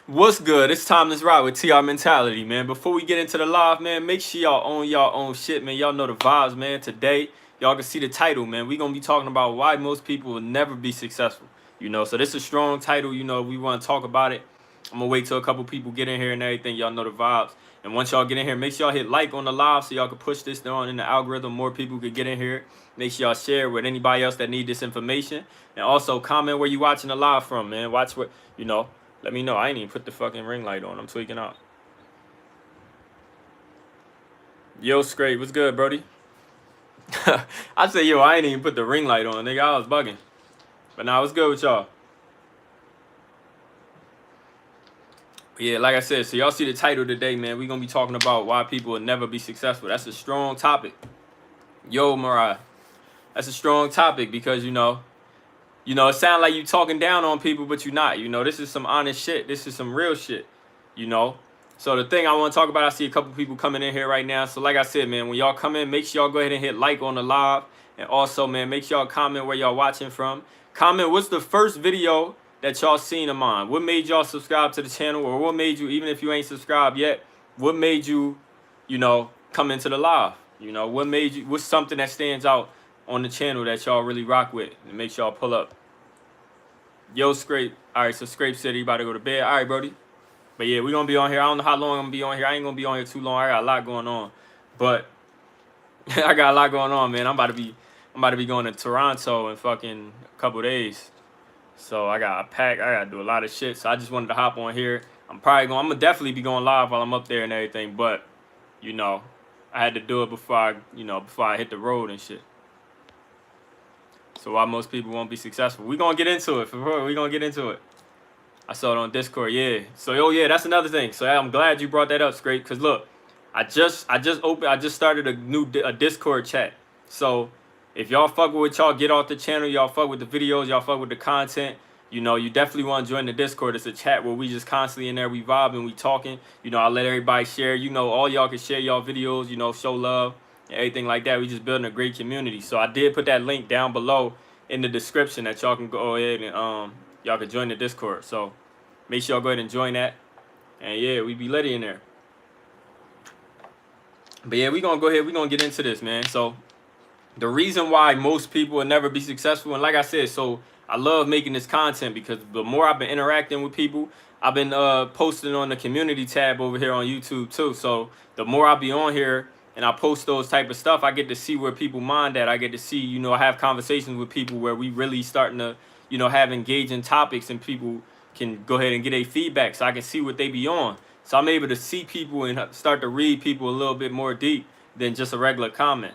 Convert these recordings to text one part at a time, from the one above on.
What's good? It's TimelessRoc with TR Mentality, man. Before we get into the live, man, make sure y'all own y'all own shit, man. Y'all know the vibes, man. Today, y'all can see the title, man. We gonna be talking about why most people will never be successful. So this is a strong title. We want to talk about it. I'm gonna wait till a couple people get in here and everything. Y'all know the vibes. And once y'all get in here, make sure y'all hit like on the live so y'all can push this on in the algorithm. More people could get in here. Make sure y'all share with anybody else that need this information. And also comment where you watching the live from, man. Watch what, let me know. I ain't even put the fucking ring light on. I'm tweaking out. Yo, Scrape, what's good, Brody? I say, yo, I ain't even put the ring light on, nigga. I was bugging. But now, what's good with y'all? Yeah, like I said, so y'all see the title today, man. We gonna be talking about why people will never be successful. That's a strong topic. Yo, Mariah, that's a strong topic because it sounds like you talking down on people, but you're not. This is some honest shit. This is some real shit. So the thing I want to talk about, I see a couple people coming in here right now. So like I said, man, when y'all come in, make sure y'all go ahead and hit like on the live. And also, man, make sure y'all comment where y'all watching from. Comment what's the first video that y'all seen of mine. What made y'all subscribe to the channel, or what made you, even if you ain't subscribed yet, what made you, come into the live? What made you, what's something that stands out on the channel that y'all really rock with, and make sure y'all pull up. Yo, Scrape. All right, so Scrape said he about to go to bed. All right, Brody. But yeah, we gonna be on here. I don't know how long I'm gonna be on here. I ain't gonna be on here too long. I got a lot going on, but I got a lot going on, man. I'm about to be going to Toronto in fucking a couple days. So I got a pack. I gotta do a lot of shit. So I just wanted to hop on here. I'm gonna definitely be going live while I'm up there and everything. But I had to do it before I hit the road and shit. So why most people won't be successful? We gonna get into it. For real, we gonna get into it. I saw it on Discord, yeah. So yeah, that's another thing. So I'm glad you brought that up, Scrape. Cause look, I just started a Discord chat. So if y'all fuck with y'all, get off the channel. Y'all fuck with the videos. Y'all fuck with the content. You definitely want to join the Discord. It's a chat where we just constantly in there. We vibing, we talking. I let everybody share. All y'all can share y'all videos. Show love and everything like that. We just building a great community. So I did put that link down below in the description that y'all can go ahead and y'all can join the Discord. So make sure y'all go ahead and join that. And yeah, we be ready in there. But yeah, we gonna go ahead. We gonna get into this, man. So the reason why most people will never be successful, and like I said, so I love making this content because the more I've been interacting with people, I've been posting on the community tab over here on YouTube too. So the more I be on here and I post those type of stuff, I get to see where people mind at. I get to see, I have conversations with people where we really starting to, have engaging topics and people can go ahead and get a feedback so I can see what they be on. So I'm able to see people and start to read people a little bit more deep than just a regular comment.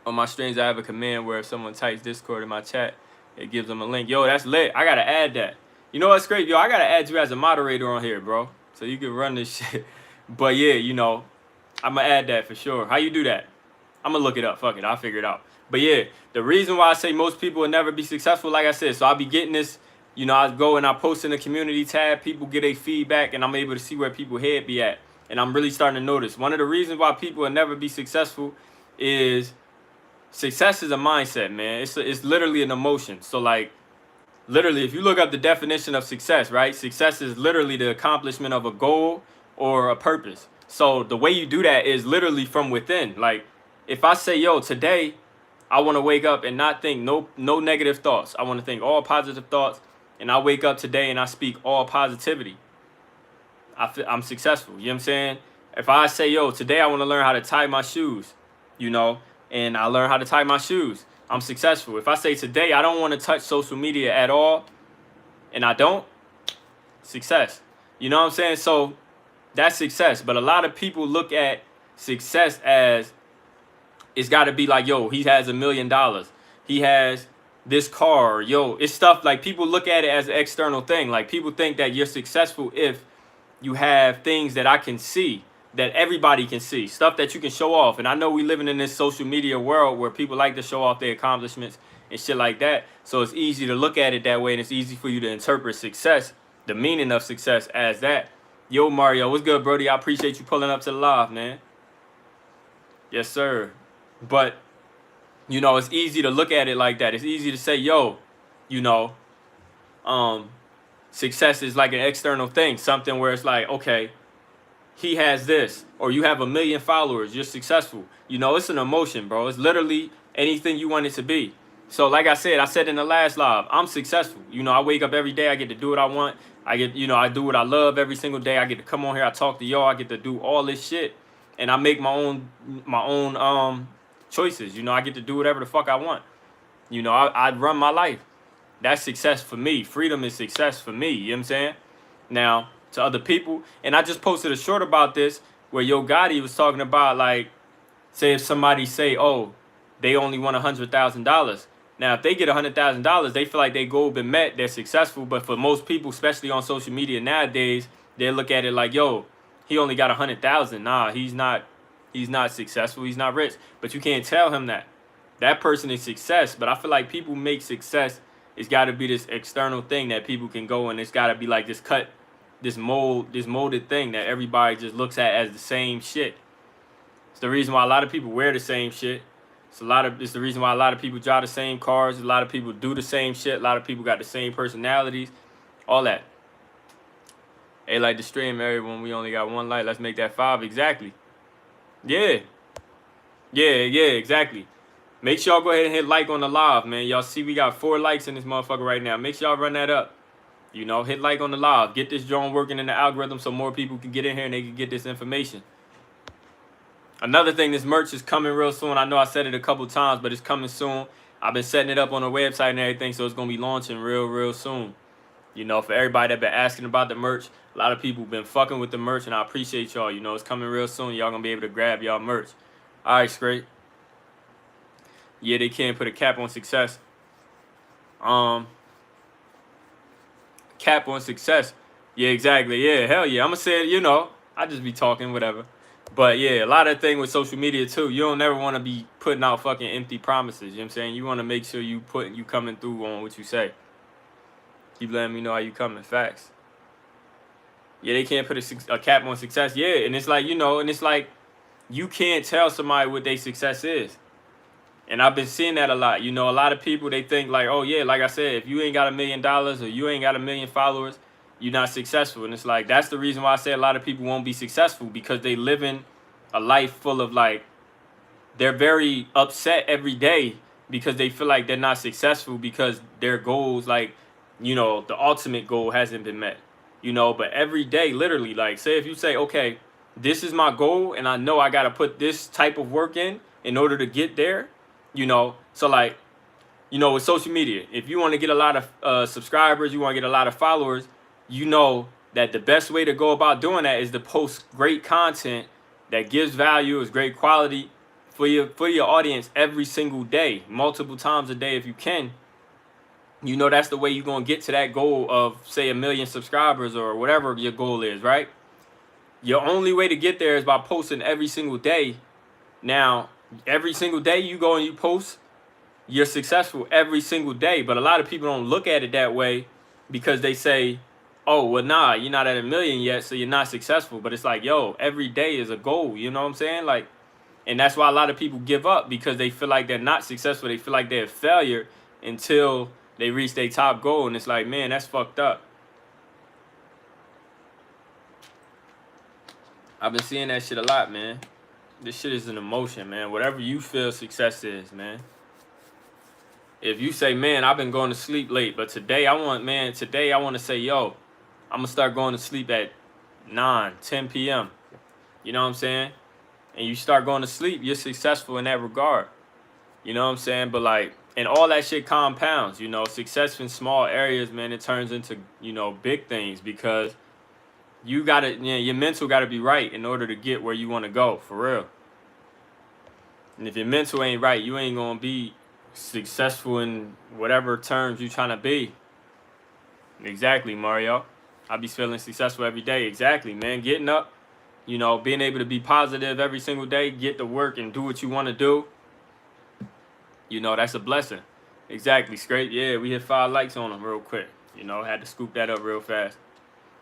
On my streams, I have a command where if someone types Discord in my chat, it gives them a link. Yo, that's lit. I gotta add that. You know what's great? Yo, I gotta add you as a moderator on here, bro. So you can run this shit. But yeah, I'm gonna add that for sure. How you do that? I'm gonna look it up. Fuck it. I'll figure it out. But yeah, the reason why I say most people will never be successful, like I said, so I'll be getting this, I go and I post in the community tab, people get a feedback, and I'm able to see where people head be at. And I'm really starting to notice. One of the reasons why people will never be successful is success is a mindset, man. It's literally an emotion. So like, literally, if you look up the definition of success, right? Success is literally the accomplishment of a goal or a purpose. So the way you do that is literally from within. Like, if I say, yo, today I want to wake up and not think no negative thoughts. I want to think all positive thoughts. And I wake up today and I speak all positivity. I'm successful. You know what I'm saying? If I say, yo, today I want to learn how to tie my shoes, and I learn how to tie my shoes, I'm successful. If I say today I don't want to touch social media at all, and I don't, success. You know what I'm saying? So that's success. But a lot of people look at success as it's got to be like, yo, he has $1 million. He has this car. Yo, it's stuff like people look at it as an external thing. Like people think that you're successful if you have things that I can see, that everybody can see, stuff that you can show off. And I know we living in this social media world where people like to show off their accomplishments and shit like that. So it's easy to look at it that way, and it's easy for you to interpret success, the meaning of success, as that. Yo, Mario, what's good, Brody? I appreciate you pulling up to the live, man. Yes, sir. But, it's easy to look at it like that. It's easy to say, yo, success is like an external thing, something where it's like, okay, he has this, or you have 1 million followers, you're successful. You know, it's an emotion, bro. It's literally anything you want it to be. So like I said in the last live, I'm successful. You know, I wake up every day, I get to do what I want. I get, you know, I do what I love every single day. I get to come on here, I talk to y'all, I get to do all this shit. And I make my own choices. You know, I get to do whatever the fuck I want. You know, I run my life. That's success for me. Freedom is success for me. You know what I'm saying? Now, to other people, and I just posted a short about this where Yo Gotti was talking about, like, say if somebody say, oh, they only want $100,000. Now, if they get $100,000, they feel like their goal been met, they're successful. But for most people, especially on social media nowadays, they look at it like, yo, he only got 100,000. Nah, he's not successful. He's not rich. But you can't tell him that. That person is success. But I feel like people make success. It's got to be this external thing that people can go, and it's got to be like this molded thing that everybody just looks at as the same shit. It's the reason why a lot of people wear the same shit. It's the reason why a lot of people drive the same cars. A lot of people do the same shit. A lot of people got the same personalities. All that. Hey, like the stream, everyone. We only got 1 like. Let's make that 5. Exactly. Yeah. Yeah, exactly. Make sure y'all go ahead and hit like on the live, man. Y'all see we got 4 likes in this motherfucker right now. Make sure y'all run that up. You know, hit like on the live. Get this joint working in the algorithm so more people can get in here and they can get this information. Another thing, this merch is coming real soon. I know I said it a couple times, but it's coming soon. I've been setting it up on the website and everything, so it's going to be launching real soon. You know, for everybody that been asking about the merch, a lot of people been fucking with the merch, and I appreciate y'all. You know, it's coming real soon. Y'all going to be able to grab y'all merch. All right, straight. Yeah, they can't put a cap on success. Cap on success. Yeah, exactly. Yeah, hell yeah. I'm going to say it, you know. I just be talking, whatever. But yeah, a lot of thing with social media too. You don't never want to be putting out fucking empty promises. You know what I'm saying? You want to make sure you coming through on what you say. Keep letting me know how you coming. Facts. Yeah, they can't put a cap on success. Yeah, and it's like, you know, and it's like you can't tell somebody what their success is. And I've been seeing that a lot. You know, a lot of people, they think like, oh yeah, like I said, if you ain't got $1 million or you ain't got 1 million followers, you're not successful. And it's like, that's the reason why I say a lot of people won't be successful, because they live in a life full of, like, they're very upset every day because they feel like they're not successful because their goals, like, you know, the ultimate goal hasn't been met, you know. But every day, literally, like, say if you say, okay, this is my goal and I know I got to put this type of work in order to get there, you know. So like, you know, with social media, if you want to get a lot of subscribers, you want to get a lot of followers, you know that the best way to go about doing that is to post great content that gives value, is great quality for your audience every single day, multiple times a day if you can. You know, that's the way you're going to get to that goal of, say, 1 million subscribers or whatever your goal is, right? Your only way to get there is by posting every single day. Now, every single day you go and you post, you're successful every single day. But a lot of people don't look at it that way because they say, oh, well, nah, you're not at 1 million yet, so you're not successful. But it's like, yo, every day is a goal. You know what I'm saying? Like, and that's why a lot of people give up, because they feel like they're not successful. They feel like they're a failure until they reach their top goal. And it's like, man, that's fucked up. I've been seeing that shit a lot, man. This shit is an emotion, man. Whatever you feel success is, man. If you say, man, I've been going to sleep late, but today I want to say, yo, I'm going to start going to sleep at 9, 10 p.m. You know what I'm saying? And you start going to sleep, you're successful in that regard. You know what I'm saying? But like, and all that shit compounds, you know, success in small areas, man, it turns into, you know, big things, because you gotta, you know, your mental gotta be right in order to get where you want to go, for real. And if your mental ain't right, you ain't gonna be successful in whatever terms you trying to be. Exactly, Mario. I be feeling successful every day. Exactly, man. Getting up, you know, being able to be positive every single day, get to work and do what you want to do. You know, that's a blessing. Exactly, straight. Yeah, we hit 5 likes on them real quick. You know, had to scoop that up real fast.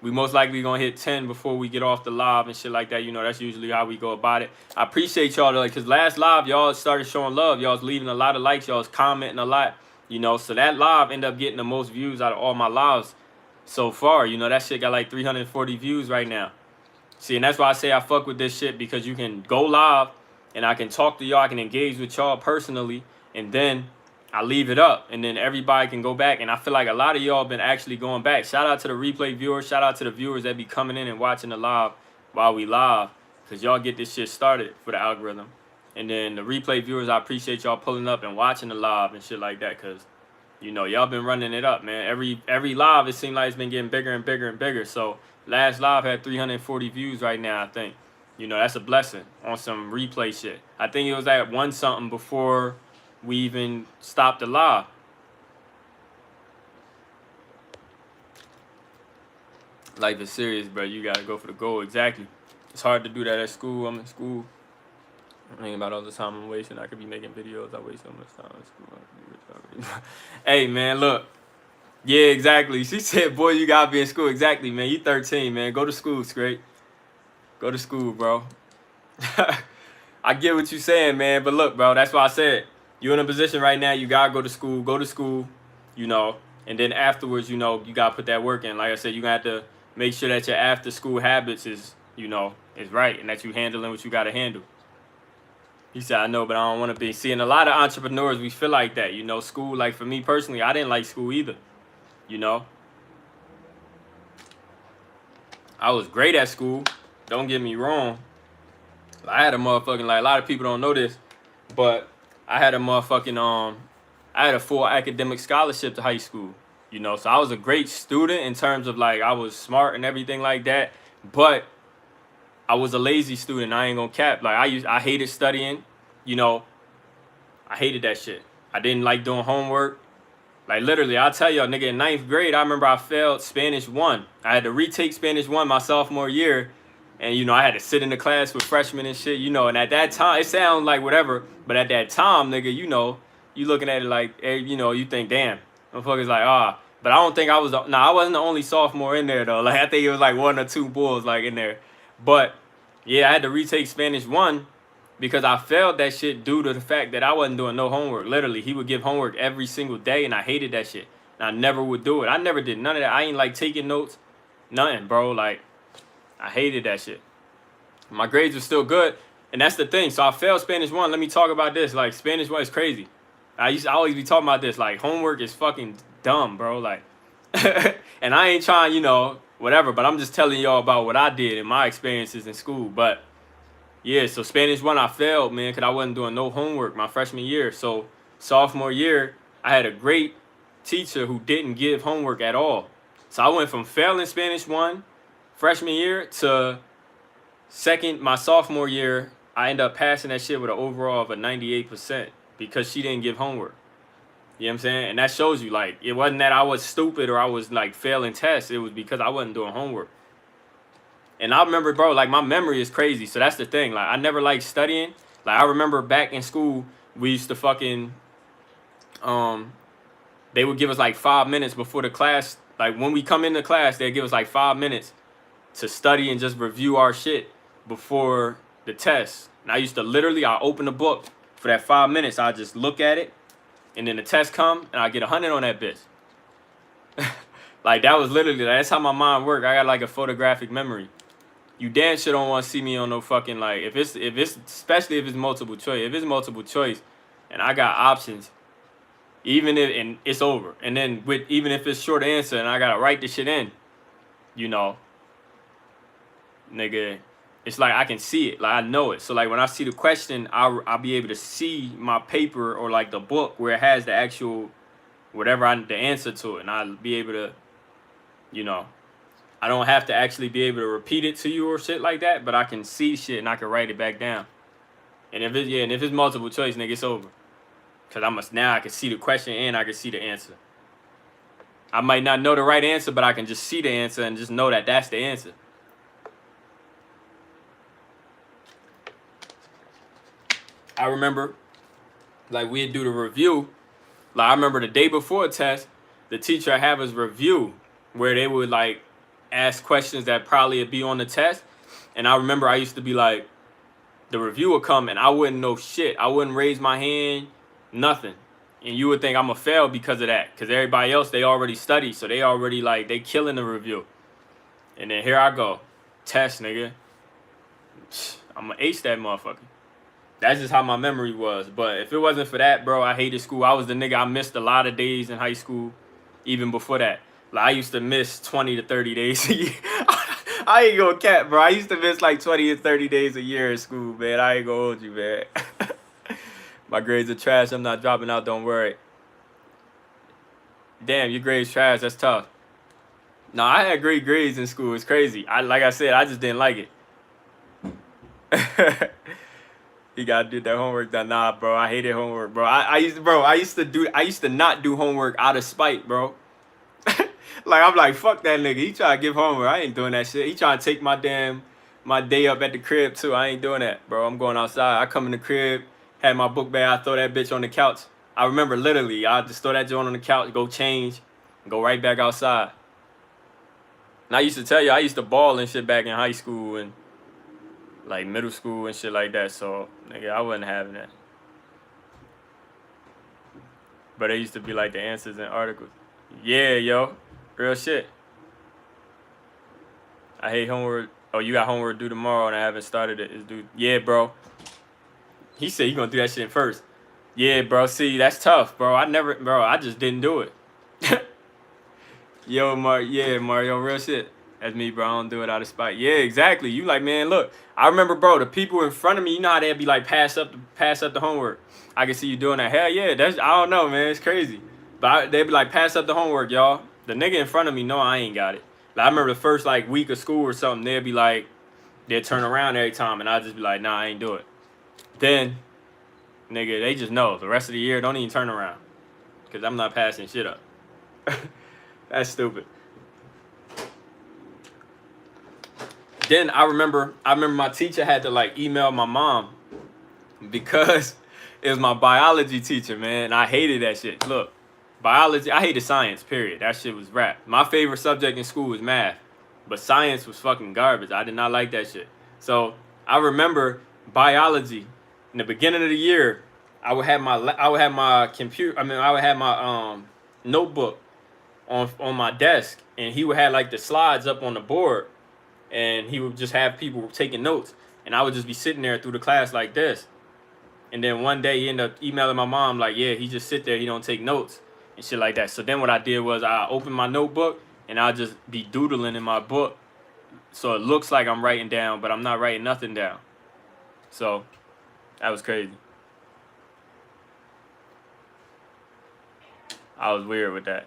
We most likely gonna hit 10 before we get off the live and shit like that. You know, that's usually how we go about it. I appreciate y'all, though, because last live, y'all started showing love. Y'all was leaving a lot of likes. Y'all was commenting a lot. You know, so that live ended up getting the most views out of all my lives. so far. You know, that shit got like 340 views right now. See, and that's why I say I fuck with this shit, because you can go live and I can talk to y'all, I can engage with y'all personally, and then I leave it up, and then everybody can go back. And I feel like a lot of y'all been actually going back. Shout out to the replay viewers. Shout out to the viewers that be coming in and watching the live while we live, because y'all get this shit started for the algorithm. And then the replay viewers, I appreciate y'all pulling up and watching the live and shit like that, because, you know, y'all been running it up, man. Every live, it seems like it's been getting bigger and bigger and bigger. So last live had 340 views right now, I think. You know, that's a blessing on some replay shit. I think it was at 1 something before we even stopped the live. Life is serious, bro. You gotta go for the goal. Exactly. It's hard to do that at school. I'm in school. I'm thinking about all the time I'm wasting. I could be making videos. I waste so much time in school. Hey, man, look. Yeah, exactly. She said, boy, you gotta be in school. Exactly, man. You 13, man. Go to school, straight. Go to school, bro. I get what you're saying, man. But look, bro, that's why I said, you're in a position right now, you gotta go to school, you know, and then afterwards, you know, you gotta put that work in. Like I said, you're gonna have to make sure that your after school habits is, you know, is right, and that you handling what you gotta handle. He said, I know, but I don't want to be. Seeing a lot of entrepreneurs, we feel like that, you know, school. Like for me personally, I didn't like school either, you know. I was great at school, don't get me wrong. I had a motherfucking, like, a lot of people don't know this, but I had a motherfucking, I had a full academic scholarship to high school, you know. So I was a great student in terms of, like, I was smart and everything like that, but I was a lazy student. I ain't gonna cap. Like, I hated studying, you know. I hated that shit. I didn't like doing homework. Like, literally, I'll tell y'all, nigga, in 9th grade, I remember I failed Spanish 1. I had to retake Spanish 1 my sophomore year. And, you know, I had to sit in the class with freshmen and shit, you know. And at that time, it sounds like whatever. But at that time, nigga, you know, you looking at it like, you know, you think, damn. Motherfuckers like, ah. But I don't think I was, I wasn't the only sophomore in there, though. Like, I think it was like 1 or 2 bulls, like, in there. But, yeah, I had to retake Spanish 1 because I failed that shit due to the fact that I wasn't doing no homework. Literally, he would give homework every single day, and I hated that shit. And I never would do it. I never did none of that. I ain't like taking notes. Nothing, bro. Like, I hated that shit. My grades were still good, and that's the thing. So I failed Spanish 1. Let me talk about this. Like, Spanish 1 is crazy. I always be talking about this. Like, homework is fucking dumb, bro. Like, and I ain't trying, you know, whatever, but I'm just telling y'all about what I did and my experiences in school. But, yeah, so Spanish 1, I failed, man, because I wasn't doing no homework my freshman year. So sophomore year, I had a great teacher who didn't give homework at all. So I went from failing Spanish 1 freshman year to my sophomore year, I ended up passing that shit with an overall of a 98% because she didn't give homework. You know what I'm saying? And that shows you, like, it wasn't that I was stupid or I was, like, failing tests. It was because I wasn't doing homework. And I remember, bro, like, my memory is crazy. So that's the thing. Like, I never liked studying. Like, I remember back in school, we used to fucking, they would give us, like, 5 minutes before the class. Like, when we come into class, they'd give us, like, 5 minutes to study and just review our shit before the test. And I used to literally, I open the book for that 5 minutes. I just look at it, and then the test come, and I get 100 on that bitch. Like, that was literally, that's how my mind worked. I got, like, a photographic memory. You damn sure don't want to see me on no fucking, like, if it's, especially if it's multiple choice. If it's multiple choice, and I got options, even if, and it's over. And then even if it's short answer, and I gotta write the shit in, you know, nigga, it's like I can see it, like I know it. So like when I see the question, I'll be able to see my paper or like the book where it has the actual whatever the answer to it, and I'll be able to, you know, I don't have to actually be able to repeat it to you or shit like that, but I can see shit and I can write it back down. And if it's multiple choice, nigga, it's over. Cause now I can see the question and I can see the answer. I might not know the right answer, but I can just see the answer and just know that that's the answer. I remember, like, we'd do the review. Like, I remember the day before a test, the teacher would have us review where they would, like, ask questions that probably would be on the test. And I remember I used to be like, the review would come and I wouldn't know shit. I wouldn't raise my hand, nothing. And you would think I'm gonna fail because of that. Because everybody else, they already studied. So they already like, they killing the review. And then here I go. Test, nigga. I'm gonna ace that motherfucker. That's just how my memory was. But if it wasn't for that, bro, I hated school. I was the nigga, I missed a lot of days in high school, even before that. Like, I used to miss 20 to 30 days a year. I ain't gonna cap, bro. I used to miss like 20 to 30 days a year in school, man. I ain't gonna hold you, man. My grades are trash. I'm not dropping out, don't worry. Damn, your grades trash. That's tough. No, I had great grades in school. It's crazy. Like I said, I just didn't like it. You gotta do that homework done. Nah, bro. I hated homework, bro. I used to not do homework out of spite, bro. Like, I'm like, fuck that nigga. He trying to give homework. I ain't doing that shit. He trying to take my day up at the crib too. I ain't doing that, bro. I'm going outside. I come in the crib, had my book bag, I throw that bitch on the couch. I remember literally, I just throw that joint on the couch, go change, and go right back outside. And I used to tell you, I used to ball and shit back in high school and like middle school and shit like that. So, nigga, I wasn't having that. But it used to be like the answers in articles. Yeah, yo. Real shit. I hate homework. Oh, you got homework due tomorrow and I haven't started it. It's due. Yeah, bro. He said he gonna do that shit first. Yeah, bro. See, that's tough, bro. I just didn't do it. Yo, Mario, real shit. That's me, bro. I don't do it out of spite. Yeah, exactly. You like, man, look. I remember, bro, the people in front of me, you know how they'd be like, pass up the homework. I can see you doing that. Hell yeah, I don't know, man. It's crazy. But they'd be like, pass up the homework, y'all. The nigga in front of me know I ain't got it. Like, I remember the first like week of school or something, they'd be like, they'd turn around every time and I'd just be like, nah, I ain't do it. Then, nigga, they just know. The rest of the year, don't even turn around. Because I'm not passing shit up. That's stupid. Then I remember my teacher had to like email my mom because it was my biology teacher, man. And I hated that shit. Look, biology, I hated science, period. That shit was rap. My favorite subject in school was math, but science was fucking garbage. I did not like that shit. So I remember biology in the beginning of the year. I would have my computer. I would have my notebook on my desk, and he would have like the slides up on the board. And he would just have people taking notes. And I would just be sitting there through the class like this. And then one day he ended up emailing my mom like, yeah, he just sit there. He don't take notes and shit like that. So then what I did was I opened my notebook and I'll just be doodling in my book. So it looks like I'm writing down, but I'm not writing nothing down. So that was crazy. I was weird with that.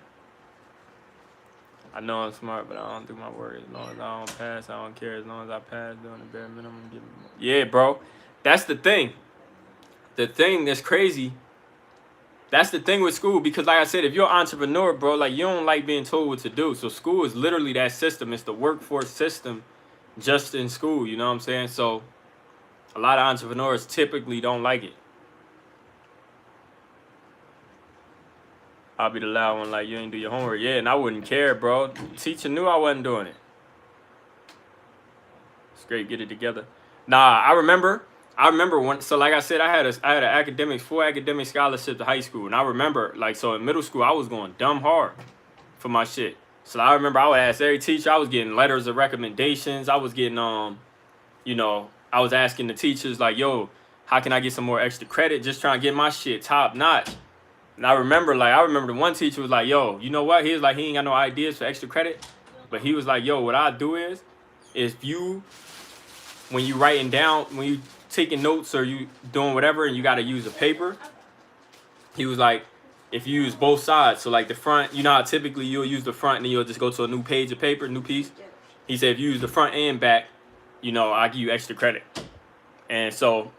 I know I'm smart, but I don't do my work. As long as I don't pass, I don't care. As long as I pass, doing the bare minimum. Yeah, bro. That's the thing. The thing that's crazy. That's the thing with school. Because like I said, if you're an entrepreneur, bro, like you don't like being told what to do. So school is literally that system. It's the workforce system just in school. You know what I'm saying? So a lot of entrepreneurs typically don't like it. I'll be the loud one like, you ain't do your homework. Yeah, and I wouldn't care, bro. The teacher knew I wasn't doing it. It's great, get it together. Nah, I remember when, so like I said, I had an 4 academic scholarships to high school. And I remember, like, so in middle school, I was going dumb hard for my shit. So I remember I would ask every teacher, I was getting letters of recommendations. I was getting, you know, I was asking the teachers, like, yo, how can I get some more extra credit? Just trying to get my shit top notch. And I remember the one teacher was like, yo, you know what? He was like, he ain't got no ideas for extra credit. But he was like, yo, what I do is when you writing down, when you taking notes or you doing whatever and you got to use a paper, he was like, if you use both sides, so like the front, you know how typically you'll use the front and then you'll just go to a new page of paper, new piece. He said, if you use the front and back, you know, I'll give you extra credit. And so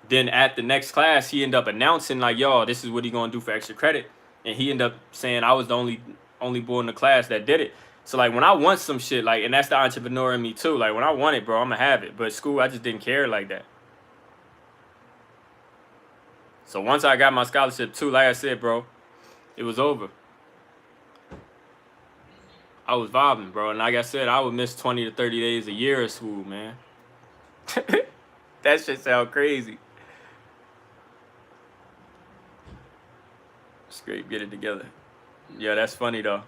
then at the next class, he ended up announcing like, yo, this is what he gonna do for extra credit. And he ended up saying I was the only boy in the class that did it. So like when I want some shit, like, and that's the entrepreneur in me too. Like when I want it, bro, I'm gonna have it. But school, I just didn't care like that. So once I got my scholarship too, like I said, bro, it was over. I was vibing, bro. And like I said, I would miss 20 to 30 days a year of school, man. That shit sound crazy. Scrape, get it together. Yeah, that's funny though.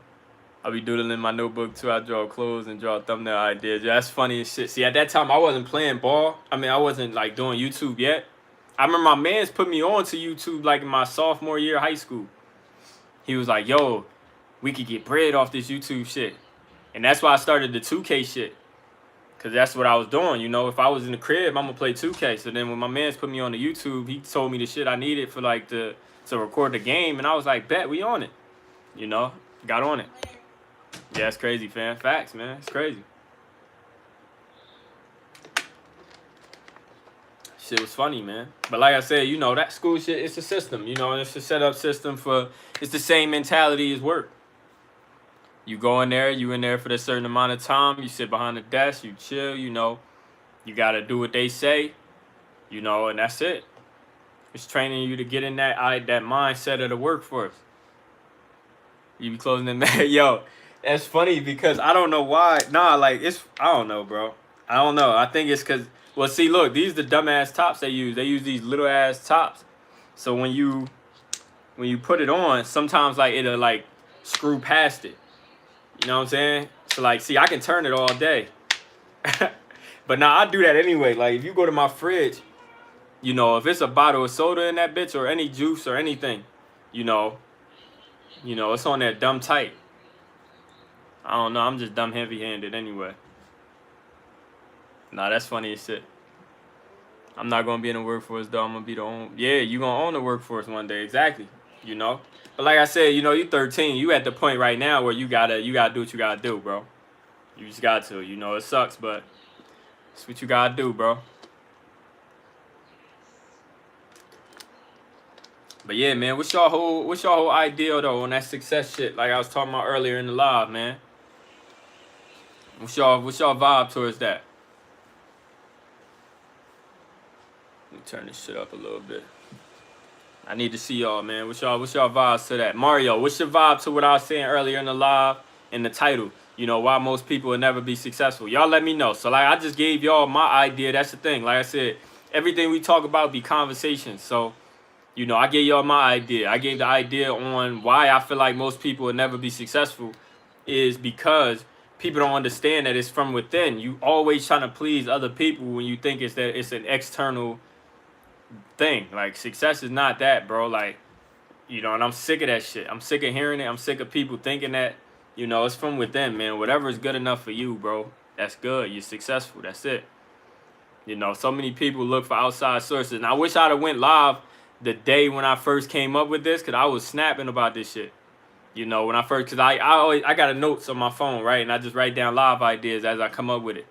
I be doodling in my notebook too. I draw clothes and draw thumbnail ideas. Yeah, that's funny as shit. See, at that time I wasn't playing ball. I mean, I wasn't like doing YouTube yet. I remember my man's put me on to YouTube like in my sophomore year of high school. He was like, yo, we could get bread off this YouTube shit. And that's why I started the 2K shit. Cause that's what I was doing, you know. If I was in the crib, I'm gonna play 2K. So then when my man's put me on the YouTube, he told me the shit I needed for like to record the game, and I was like, bet, we on it. You know, got on it. Yeah, it's crazy, fam. Facts, man. It's crazy. Shit was funny, man. But like I said, you know, that school shit, it's a system, you know, and it's a set up system for, it's the same mentality as work. You go in there, you in there for a certain amount of time, you sit behind the desk, you chill, you know, you got to do what they say, you know, and that's it. It's training you to get in that mindset of the workforce. You be closing them, man. Yo, that's funny because I don't know why. Nah, like, I don't know, bro. I don't know. I think it's because, well, see, look, these are the dumbass tops they use. They use these little ass tops. So when you put it on, sometimes, like, it'll, like, screw past it. You know what I'm saying? So, like, see, I can turn it all day. But now I do that anyway. Like, if you go to my fridge, you know, if it's a bottle of soda in that bitch or any juice or anything, you know, it's on there dumb tight. I don't know. I'm just dumb heavy-handed anyway. Nah, that's funny as shit. I'm not going to be in the workforce, though. I'm going to be the own. Yeah, you going to own the workforce one day. Exactly. You know? But like I said, you know, you 13. You at the point right now where you gotta do what you gotta do, bro. You just got to. You know, it sucks, but it's what you gotta do, bro. But yeah, man, what's your whole idea though on that success shit? Like I was talking about earlier in the live, man. What's your vibe towards that? Let me turn this shit up a little bit. I need to see y'all, man. What's y'all vibes to that? Mario, what's your vibe to what I was saying earlier in the live in the title? You know, why most people will never be successful. Y'all let me know. So, like, I just gave y'all my idea. That's the thing. Like I said, everything we talk about be conversations. So, you know, I gave y'all my idea. I gave the idea on why I feel like most people will never be successful is because people don't understand that it's from within. You always trying to please other people when you think it's an external thing. Like, success is not that, bro. Like, you know, and I'm sick of that shit. I'm sick of hearing it. I'm sick of people thinking that, you know, it's from within, man. Whatever is good enough for you, bro, that's good. You're successful. That's it. You know, so many people look for outside sources. And I wish I'd have went live the day when I first came up with this, because I was snapping about this shit. You know, when I first, because I got a notes on my phone, right? And I just write down live ideas as I come up with it.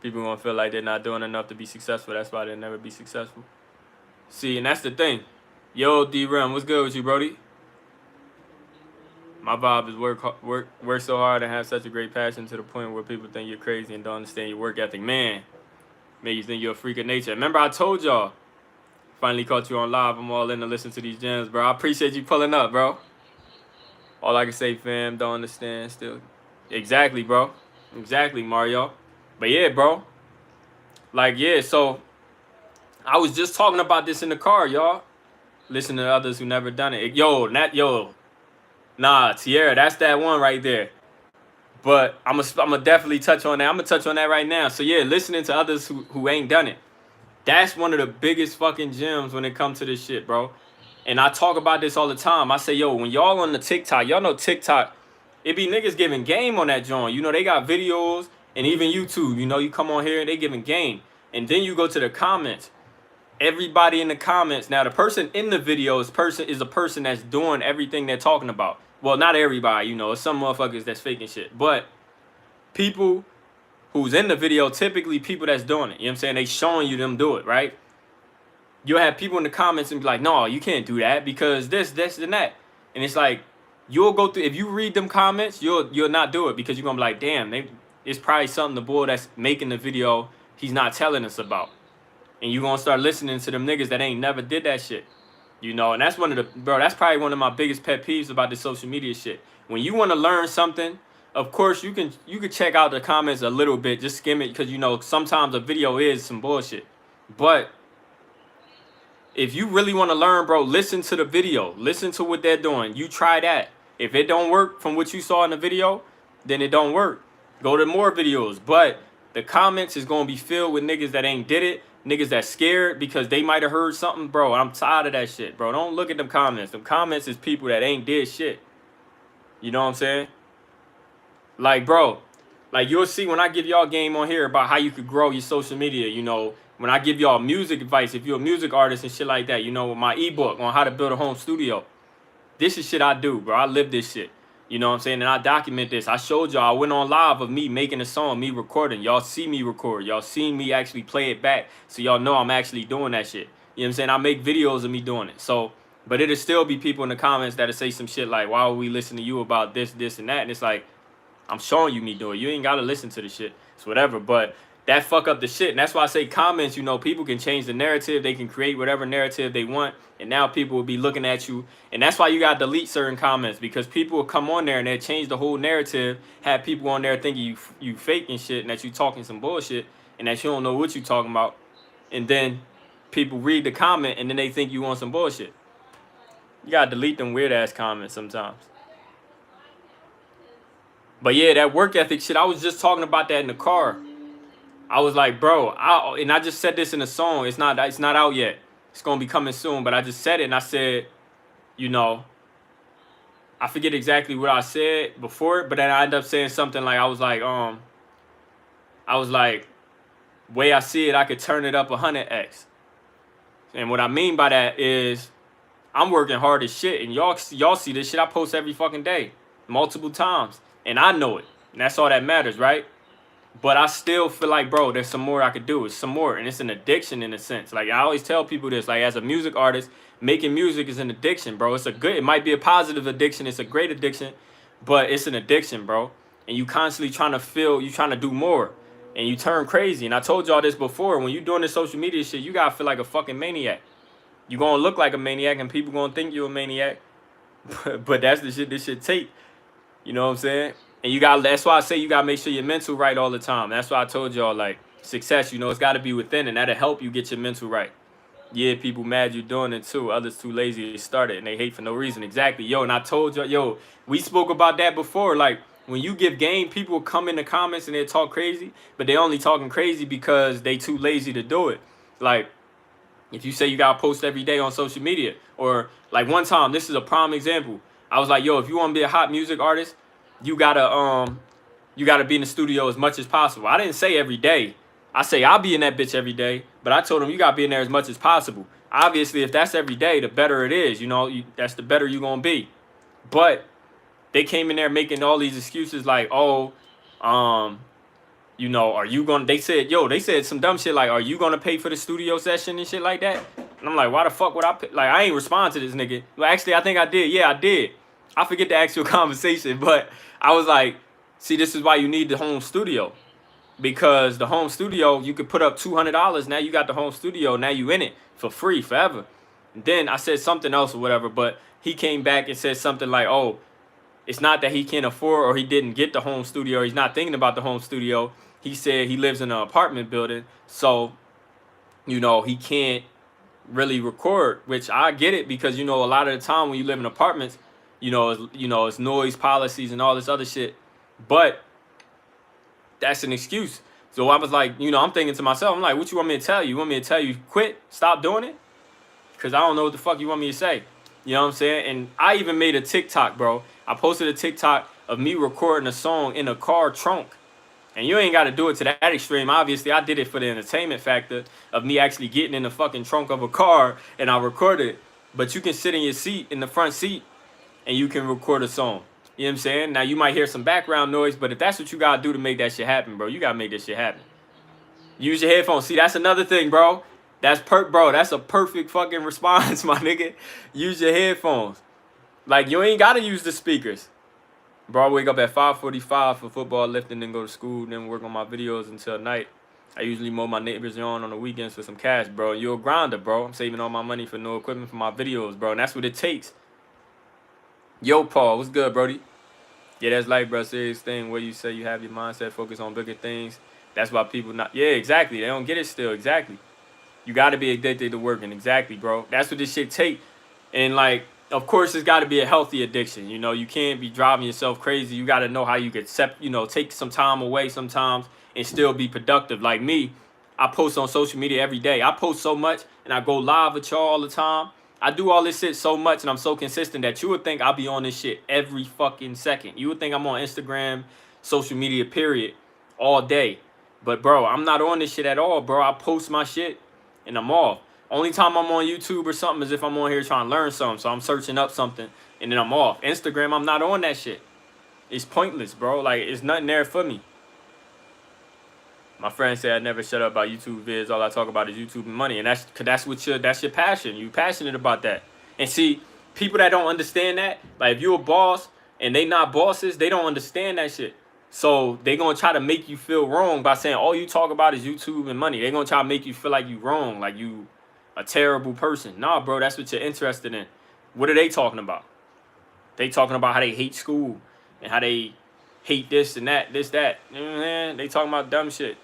People gonna feel like they're not doing enough to be successful. That's why they'll never be successful. See, and that's the thing. Yo, D-Ram, what's good with you, Brody? My vibe is work so hard and have such a great passion to the point where people think you're crazy and don't understand your work ethic. Man, make you think you're a freak of nature. Remember I told y'all, finally caught you on live. I'm all in to listen to these gems, bro. I appreciate you pulling up, bro. All I can say, fam, don't understand still. Exactly, bro. Exactly, Mario. But yeah, bro. Like, yeah, so I was just talking about this in the car, y'all. Listen to others who never done it. Nah, Tierra, that's that one right there. But I'm gonna definitely touch on that. I'm gonna touch on that right now. So yeah, listening to others who ain't done it. That's one of the biggest fucking gems when it comes to this shit, bro. And I talk about this all the time. I say, yo, when y'all on the TikTok, y'all know TikTok, it be niggas giving game on that joint. You know, they got videos and even YouTube. You know, you come on here and they giving game. And then you go to the comments. Everybody in the comments. Now, the person in the video is a person that's doing everything they're talking about. Well, not everybody, you know. It's some motherfuckers that's faking shit. But people who's in the video, typically people that's doing it. You know what I'm saying? They showing you them do it, right? You'll have people in the comments and be like, no, you can't do that because this, and that. And it's like, you'll go through, if you read them comments, you'll not do it because you're going to be like, damn, it's probably something the boy that's making the video, he's not telling us about. And you're going to start listening to them niggas that ain't never did that shit. You know, and that's that's probably one of my biggest pet peeves about this social media shit. When you want to learn something, of course, you can check out the comments a little bit, just skim it, because, you know, sometimes a video is some bullshit. But if you really want to learn, bro, listen to the video. Listen to what they're doing. You try that. If it don't work from what you saw in the video, then it don't work. Go to more videos. But the comments is going to be filled with niggas that ain't did it. Niggas that scared because they might have heard something. Bro, I'm tired of that shit, bro. Don't look at them comments. Them comments is people that ain't did shit. You know what I'm saying? Like, bro, like you'll see when I give y'all game on here about how you could grow your social media, you know, when I give y'all music advice, if you're a music artist and shit like that, you know, my ebook on how to build a home studio. This is shit I do, bro. I live this shit. You know what I'm saying? And I document this. I showed y'all, I went on live of me making a song, me recording. Y'all see me record. Y'all seen me actually play it back. So y'all know I'm actually doing that shit. You know what I'm saying? I make videos of me doing it. So, but it'll still be people in the comments that'll say some shit like, why would we listen to you about this, this, and that? And it's like, I'm showing you me do it. You ain't got to listen to the shit. It's whatever. But that fuck up the shit. And that's why I say comments, you know, people can change the narrative. They can create whatever narrative they want. And now people will be looking at you. And that's why you got to delete certain comments. Because people will come on there and they'll change the whole narrative. Have people on there thinking you fake and shit. And that you talking some bullshit. And that you don't know what you talking about. And then people read the comment and then they think you want some bullshit. You got to delete them weird ass comments sometimes. But yeah, that work ethic shit, I was just talking about that in the car. I was like, bro, and I just said this in a song. It's not out yet. It's going to be coming soon. But I just said it and I said, you know, I forget exactly what I said before it, but then I ended up saying something like, I was like, way I see it, I could turn it up 100x. And what I mean by that is I'm working hard as shit. And y'all see this shit I post every fucking day, multiple times. And I know it. And that's all that matters, right? But I still feel like, bro, there's some more I could do. It's some more. And it's an addiction in a sense. Like, I always tell people this. Like, as a music artist, making music is an addiction, bro. It might be a positive addiction. It's a great addiction. But it's an addiction, bro. And you constantly trying to do more. And you turn crazy. And I told y'all this before. When you doing this social media shit, you got to feel like a fucking maniac. You going to look like a maniac and people going to think you're a maniac. But that's the shit this shit take. You know what I'm saying? And that's why I say you got to make sure your mental right all the time. That's why I told y'all, like, success, you know, it's got to be within, and that'll help you get your mental right. Yeah, people mad you're doing it too. Others too lazy to start it, and they hate for no reason. Exactly. Yo, and I told y'all, yo, we spoke about that before. Like, when you give game, people come in the comments and they talk crazy, but they only talking crazy because they too lazy to do it. Like, if you say you got to post every day on social media, or like one time, this is a prime example. I was like, yo, if you want to be a hot music artist, you gotta be in the studio as much as possible. I didn't say every day. I say I'll be in that bitch every day, but I told them you gotta be in there as much as possible. Obviously, if that's every day, the better it is. You know, that's the better you gonna be. But they came in there making all these excuses like, oh, you know, are you gonna? They said some dumb shit like, are you gonna pay for the studio session and shit like that? And I'm like, why the fuck would I pay? Like, I ain't respond to this nigga. Well, actually, I think I did. Yeah, I did. I forget the actual conversation, but I was like, see, this is why you need the home studio. Because the home studio, you could put up $200. Now you got the home studio. Now you in it for free forever. And then I said something else or whatever, but he came back and said something like, oh, it's not that he can't afford or he didn't get the home studio. He's not thinking about the home studio. He said he lives in an apartment building. So, you know, he can't really record, which I get it because, you know, a lot of the time when you live in apartments, it's noise policies and all this other shit. But that's an excuse. So I was like, you know, I'm thinking to myself, I'm like, what you want me to tell you? You want me to tell you quit, stop doing it? Because I don't know what the fuck you want me to say. You know what I'm saying? And I even made a TikTok, bro. I posted a TikTok of me recording a song in a car trunk. And you ain't got to do it to that extreme. Obviously, I did it for the entertainment factor of me actually getting in the fucking trunk of a car and I recorded it. But you can sit in your seat, in the front seat, and you can record a song. You know what I'm saying? Now, you might hear some background noise, but if that's what you got to do to make that shit happen, bro, you got to make that shit happen. Use your headphones. See, that's another thing, bro. That's a perfect fucking response, my nigga. Use your headphones. Like, you ain't got to use the speakers. Bro, I wake up at 5:45 for football, lifting, then go to school, then work on my videos until night. I usually mow my neighbors' lawn on the weekends for some cash, bro. You're a grinder, bro. I'm saving all my money for no equipment for my videos, bro. And that's what it takes. Yo, Paul, what's good, Brody? Yeah, that's life, bro. Serious thing. Where you say you have your mindset focused on bigger things. That's why people not. Yeah, exactly. They don't get it still. Exactly. You got to be addicted to working. Exactly, bro. That's what this shit take. And like, of course, it's got to be a healthy addiction. You know, you can't be driving yourself crazy. You got to know how you could take some time away sometimes and still be productive. Like me, I post on social media every day. I post so much and I go live with y'all all the time. I do all this shit so much and I'm so consistent that you would think I'll be on this shit every fucking second. You would think I'm on Instagram, social media, period, all day. But bro, I'm not on this shit at all, bro. I post my shit and I'm off. Only time I'm on YouTube or something is if I'm on here trying to learn something. So I'm searching up something and then I'm off. Instagram, I'm not on that shit. It's pointless, bro. Like, it's nothing there for me. My friend said I never shut up about YouTube vids. All I talk about is YouTube and money. And that's your passion. You passionate about that. And see, people that don't understand that, like if you're a boss and they not bosses, they don't understand that shit. So they gonna try to make you feel wrong by saying all you talk about is YouTube and money. They gonna try to make you feel like you wrong, like you a terrible person. Nah, bro, that's what you're interested in. What are they talking about? They talking about how they hate school and how they hate this and that, this, that. You know what I'm saying? They talking about dumb shit.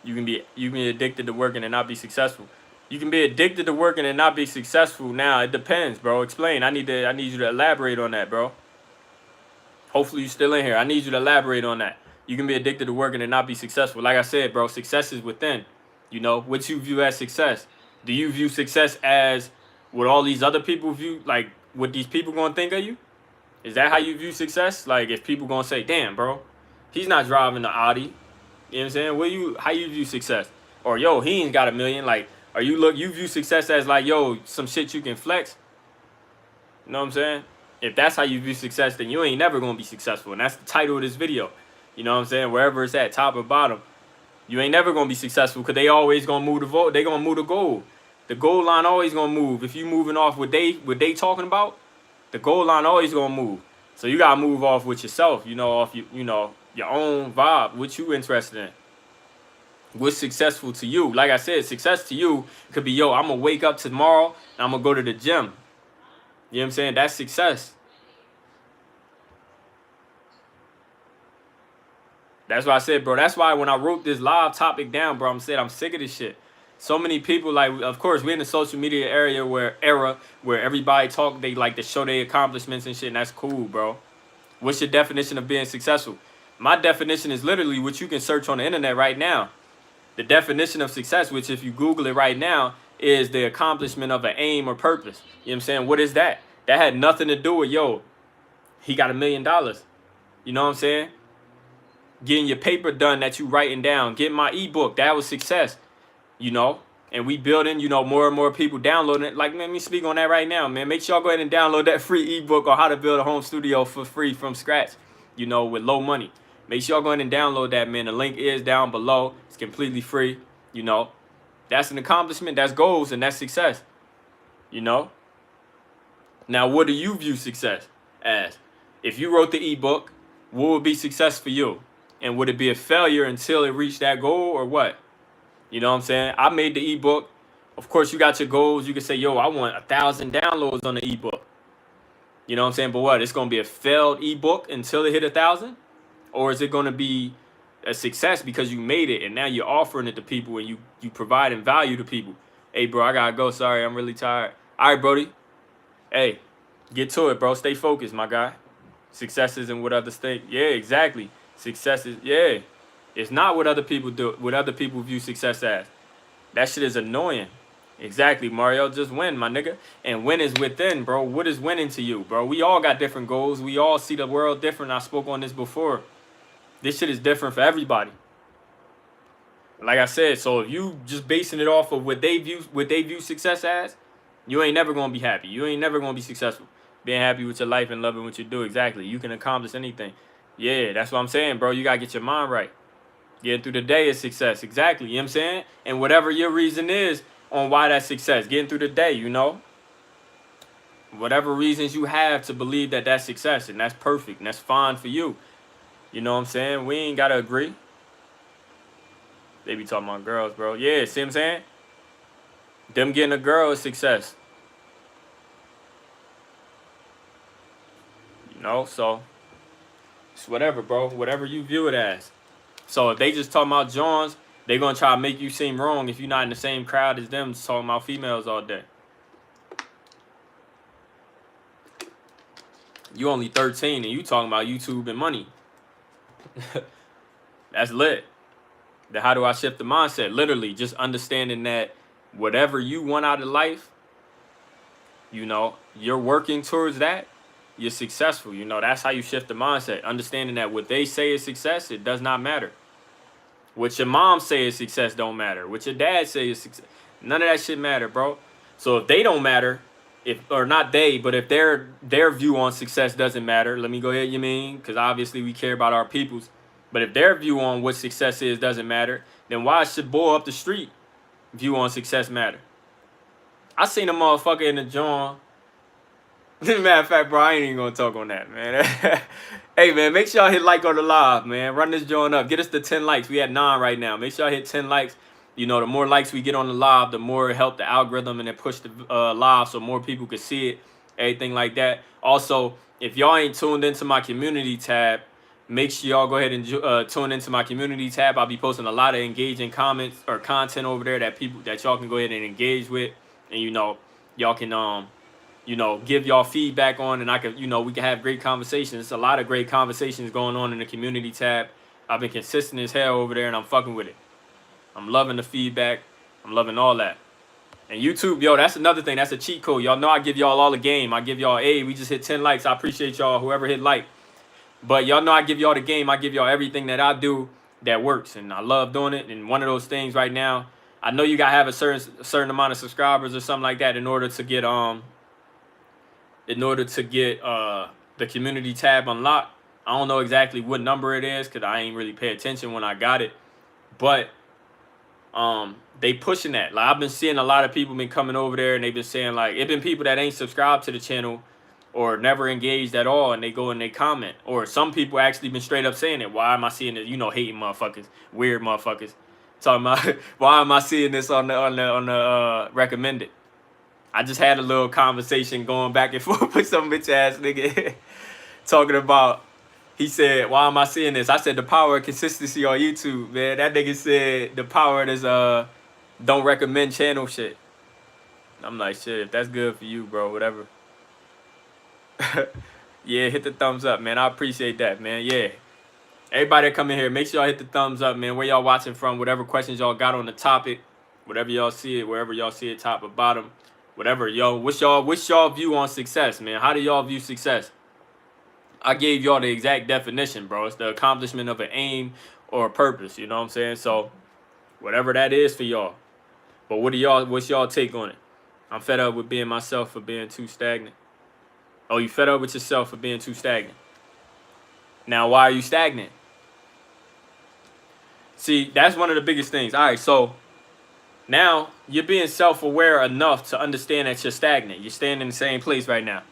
You can be addicted to working and not be successful. You can be addicted to working and not be successful. Now it depends, bro. Explain. I need you to elaborate on that, bro. Hopefully you're still in here. I need you to elaborate on that. You can be addicted to working and not be successful. Like I said, bro, success is within. You know, what you view as success. Do you view success as what all these other people view, like what these people gonna think of you? Is that how you view success? Like if people gonna say, damn, bro, he's not driving the Audi. You know what I'm saying? How you view success? Or yo, he ain't got $1 million. Like, you view success as like, yo, some shit you can flex? You know what I'm saying? If that's how you view success, then you ain't never gonna be successful. And that's the title of this video. You know what I'm saying? Wherever it's at, top or bottom, you ain't never gonna be successful because they always gonna move the vote. They gonna move the goal. The goal line always gonna move. If you moving off what they talking about, the goal line always gonna move. So you gotta move off with yourself. You know, off your own vibe. What you interested in? What's successful to you? Like I said, success to you could be, yo, I'm gonna wake up tomorrow and I'm gonna go to the gym. You know what I'm saying? That's success. That's why I said, bro. That's why when I wrote this live topic down, bro, I'm sick of this shit. So many people, like, of course, we're in the social media era where everybody talk, they like to show their accomplishments and shit, and that's cool, bro. What's your definition of being successful? My definition is literally what you can search on the internet right now. The definition of success, which if you Google it right now, is the accomplishment of an aim or purpose. You know what I'm saying? What is that? That had nothing to do with, yo, he got $1 million. You know what I'm saying? Getting your paper done that you writing down. Getting my ebook, that was success. You know? And we building, more and more people downloading it. Like, man, let me speak on that right now, man. Make sure y'all go ahead and download that free ebook on how to build a home studio for free from scratch, with low money. Make sure y'all go ahead and download that, man. The link is down below. It's completely free, That's an accomplishment. That's goals, and that's success, Now, what do you view success as? If you wrote the ebook, what would be success for you? And would it be a failure until it reached that goal or what? You know what I'm saying? I made the ebook. Of course, you got your goals. You can say, yo, I want 1,000 downloads on the ebook. You know what I'm saying? But what? It's going to be a failed ebook until it hit 1,000? Or is it going to be a success because you made it and now you're offering it to people and you providing value to people? Hey, bro, I got to go. Sorry, I'm really tired. All right, Brody. Hey, get to it, bro. Stay focused, my guy. Success isn't what others think. Yeah, exactly. Success is, yeah. It's not what other people do, what other people view success as. That shit is annoying. Exactly, Mario. Just win, my nigga. And win is within, bro. What is winning to you, bro? We all got different goals. We all see the world different. I spoke on this before. This shit is different for everybody. Like I said, so if you just basing it off of what they view success as, you ain't never gonna be happy. You ain't never gonna be successful. Being happy with your life and loving what you do. Exactly. You can accomplish anything. Yeah, that's what I'm saying, bro. You gotta get your mind right. Getting through the day is success. Exactly. You know what I'm saying? And whatever your reason is on why that's success. Getting through the day, Whatever reasons you have to believe that that's success. And that's perfect. And that's fine for you. You know what I'm saying? We ain't got to agree. They be talking about girls, bro. Yeah, see what I'm saying? Them getting a girl is success. So it's whatever, bro. Whatever you view it as. So if they just talking about Johns They gonna try to make you seem wrong if you're not in the same crowd as them talking about females all day. You only 13 and you talking about YouTube and money. That's lit. Then how do I shift the mindset? Literally just understanding that whatever you want out of life, you know, you're working towards that, you're successful. You know, that's how you shift the mindset. Understanding that what they say is success, it does not matter. What your mom say is success don't matter. What your dad say is success. None of that shit matter, bro. So if they don't matter, if or not they, but if their view on success doesn't matter, let me go ahead, you mean? Because obviously we care about our peoples. But if their view on what success is doesn't matter, then why should boy up the street view on success matter? I seen a motherfucker in the joint. Matter of fact, bro, I ain't even gonna talk on that, man. Hey, man, make sure y'all hit like on the live, man. Run this joint up. Get us to 10 likes. We at 9 right now. Make sure y'all hit 10 likes. You know, the more likes we get on the live, the more it help the algorithm and it push the live so more people can see it, everything like that. Also, if y'all ain't tuned into my community tab, make sure y'all go ahead and tune into my community tab. I'll be posting a lot of engaging comments or content over there that y'all can go ahead and engage with. And, you know, y'all can, you know, give y'all feedback on, and I can, you know, we can have great conversations. It's a lot of great conversations going on in the community tab. I've been consistent as hell over there, and I'm fucking with it. I'm loving the feedback. I'm loving all that. And YouTube, yo, that's another thing. That's a cheat code. Y'all know I give y'all all the game. I give y'all, hey, we just hit 10 likes. I appreciate y'all, whoever hit like. But y'all know I give y'all the game. I give y'all everything that I do that works, and I love doing it. And one of those things right now, I know you gotta have a certain amount of subscribers or something like that in order to get the community tab unlocked. I don't know exactly what number it is because I ain't really pay attention when I got it. But they pushing that. Like, I've been seeing a lot of people been coming over there and they've been saying, like, it been people that ain't subscribed to the channel or never engaged at all, and they go and they comment. Or some people actually been straight up saying it. Why am I seeing it? You know, hating motherfuckers, weird motherfuckers. Talking about why am I seeing this on the recommended? I just had a little conversation going back and forth with some bitch ass nigga talking about, he said, why am I seeing this? I said the power of consistency on YouTube, man. That nigga said the power of this don't recommend channel shit. I'm like, shit, if that's good for you, bro, whatever. Yeah, hit the thumbs up, man. I appreciate that, man. Yeah. Everybody that come in here, make sure y'all hit the thumbs up, man. Where y'all watching from, whatever questions y'all got on the topic, whatever y'all see it, wherever y'all see it, top or bottom. Whatever, yo, what's y'all view on success, man? How do y'all view success? I gave y'all the exact definition, bro. It's the accomplishment of an aim or a purpose, you know what I'm saying? So, whatever that is for y'all. But what's y'all take on it? I'm fed up with being myself for being too stagnant. Oh, you fed up with yourself for being too stagnant. Now, why are you stagnant? See, that's one of the biggest things. All right, so now you're being self-aware enough to understand that you're stagnant. You're staying in the same place right now.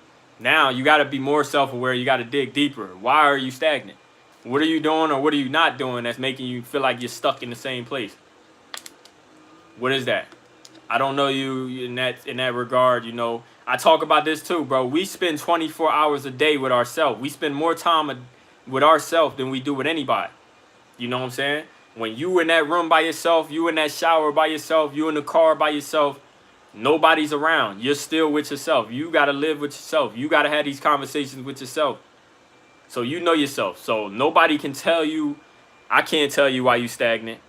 Now you got to be more self-aware. You got to dig deeper. Why are you stagnant? What are you doing or what are you not doing that's making you feel like you're stuck in the same place? What is that? I don't know you in that regard, you know. I talk about this too, bro. We spend 24 hours a day with ourselves. We spend more time with ourselves than we do with anybody. You know what I'm saying? When you in that room by yourself, you in that shower by yourself, you in the car by yourself, nobody's around. You're still with yourself. You got to live with yourself. You got to have these conversations with yourself. So you know yourself. So nobody can tell you. I can't tell you why you stagnant.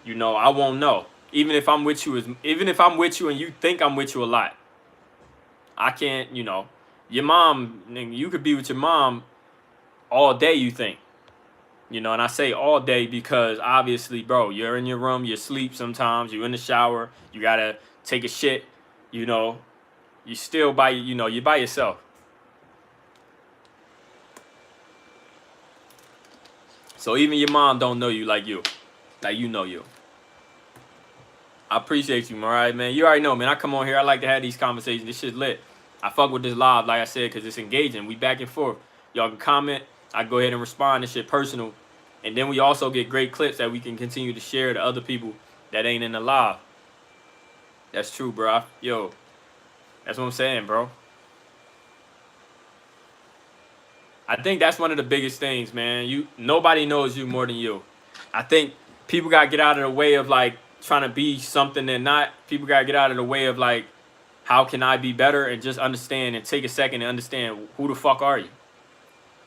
You know, I won't know. Even if I'm with you and you think I'm with you a lot. I can't, you know. Your mom, you could be with your mom all day, you think. You know, and I say all day because obviously, bro, you're in your room, you sleep sometimes, you're in the shower, you gotta take a shit, you know, you still you're by yourself. So even your mom don't know you like you know you. I appreciate you, Mariah, man. You already know, man. I come on here, I like to have these conversations. This shit's lit. I fuck with this live, like I said, because it's engaging. We back and forth. Y'all can comment. I go ahead and respond to shit personal. And then we also get great clips that we can continue to share to other people that ain't in the live. That's true, bro. Yo, that's what I'm saying, bro. I think that's one of the biggest things, man. Nobody knows you more than you. I think people gotta get out of the way of like trying to be something they're not. People gotta get out of the way of like, how can I be better, and just understand and take a second and understand who the fuck are you.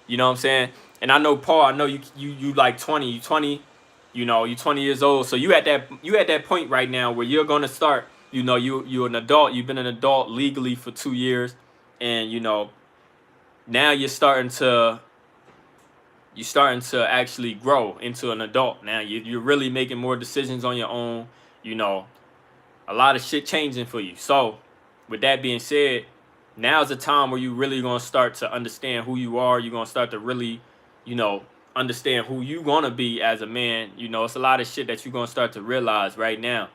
You know what I'm saying? And I know, Paul, I know you like 20, you 20, you know, you 20 years old. So you at that point right now where you're gonna start, you know, you're an adult, you've been an adult legally for 2 years, and you know, now you're starting to actually grow into an adult. Now you're really making more decisions on your own, you know, a lot of shit changing for you. So with that being said, now's the time where you really gonna start to understand who you are. You're gonna start to really, you know, understand who you gonna be as a man. You know, it's a lot of shit that you're gonna start to realize right now.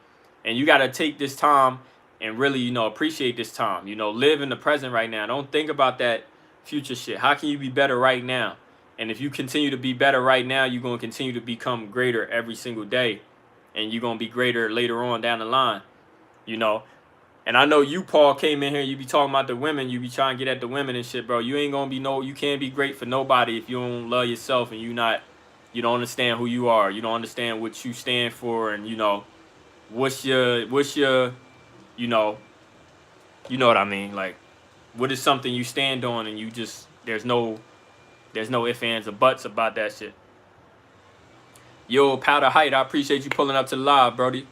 And you gotta take this time and really, you know, appreciate this time. You know, live in the present right now. Don't think about that future shit. How can you be better right now? And if you continue to be better right now, you're gonna continue to become greater every single day. And you're gonna be greater later on down the line. You know. And I know you, Paul, came in here, you be talking about the women, you be trying to get at the women and shit, bro. You ain't gonna be you can't be great for nobody if you don't love yourself and you don't understand who you are. You don't understand what you stand for, and you know, what's your, you know what I mean? Like, what is something you stand on, and you just, there's no ifs, ands, or buts about that shit. Yo, Powder Height, I appreciate you pulling up to the live, Brody.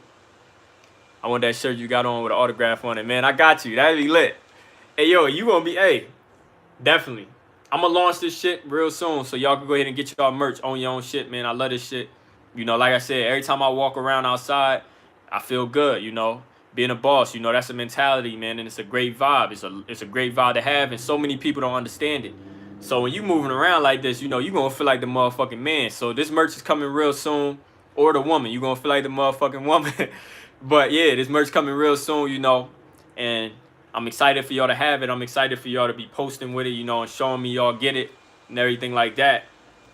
I want that shirt you got on with an autograph on it, man. I got you. That'd be lit. Hey, yo, you gonna be, hey, definitely. I'm gonna launch this shit real soon, so y'all can go ahead and get y'all merch, on your own shit, man. I love this shit. You know, like I said, every time I walk around outside, I feel good, you know. Being a boss, you know, that's a mentality, man, and it's a great vibe. It's a great vibe to have, and so many people don't understand it. So when you moving around like this, you know, you're gonna feel like the motherfucking man. So this merch is coming real soon, or the woman. You're gonna feel like the motherfucking woman. But yeah, this merch coming real soon, you know, and I'm excited for y'all to have it. I'm excited for y'all to be posting with it, you know, and showing me y'all get it and everything like that.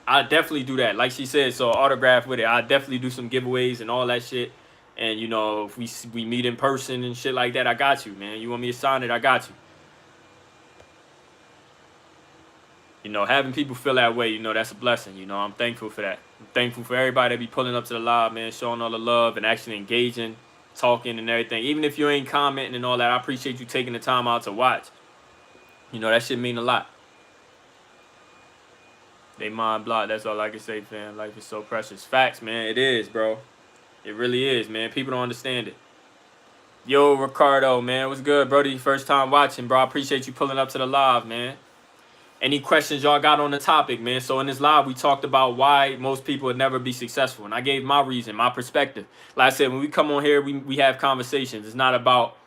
I definitely do that. Like she said, so autograph with it. I definitely do some giveaways and all that shit. And, you know, if we meet in person and shit like that, I got you, man. You want me to sign it, I got you. You know, having people feel that way, you know, that's a blessing. You know, I'm thankful for that. I'm thankful for everybody that be pulling up to the live, man, showing all the love and actually engaging, talking and everything. Even if you ain't commenting and all that, I appreciate you taking the time out to watch. You know, that shit mean a lot. They mind block. That's all I can say, fam. Life is so precious. Facts, man. It is, bro. It really is, man. People don't understand it. Yo, Ricardo, man. What's good, brody? First time watching, bro. I appreciate you pulling up to the live, man. Any questions y'all got on the topic, man? So in this live, we talked about why most people would never be successful. And I gave my reason, my perspective. Like I said, when we come on here, we have conversations. It's not about,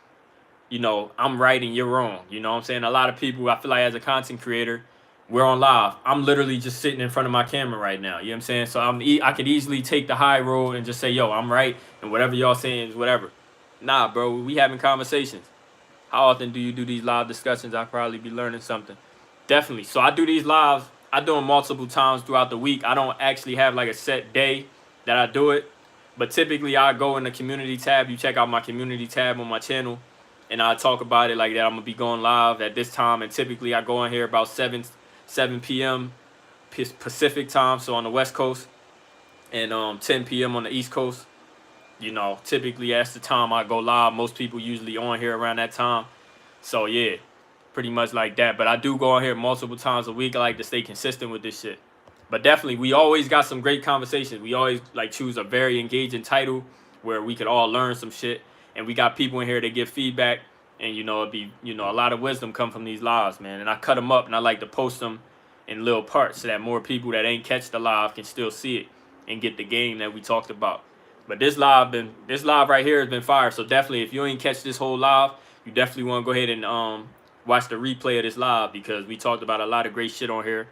you know, I'm right and you're wrong. You know what I'm saying? A lot of people, I feel like as a content creator, we're on live. I'm literally just sitting in front of my camera right now. You know what I'm saying? So I could easily take the high road and just say, yo, I'm right. And whatever y'all saying is whatever. Nah, bro, we having conversations. How often do you do these live discussions? I'll probably be learning something. Definitely. So I do these lives. I do them multiple times throughout the week. I don't actually have like a set day that I do it. But typically I go in the community tab. You check out my community tab on my channel. And I talk about it like that. I'm going to be going live at this time. And typically I go in here about 7 p.m. Pacific time. So on the West Coast. And 10 p.m. on the East Coast. You know, typically that's the time I go live. Most people usually on here around that time. So yeah. Pretty much like that. But I do go on here multiple times a week. I like to stay consistent with this shit. But definitely, we always got some great conversations. We always like choose a very engaging title where we could all learn some shit. And we got people in here that give feedback. And, you know, it'd be, you know, a lot of wisdom come from these lives, man. And I cut them up and I like to post them in little parts so that more people that ain't catch the live can still see it and get the game that we talked about. But this live right here has been fire. So definitely, if you ain't catch this whole live, you definitely want to go ahead and watch the replay of this live, because we talked about a lot of great shit on here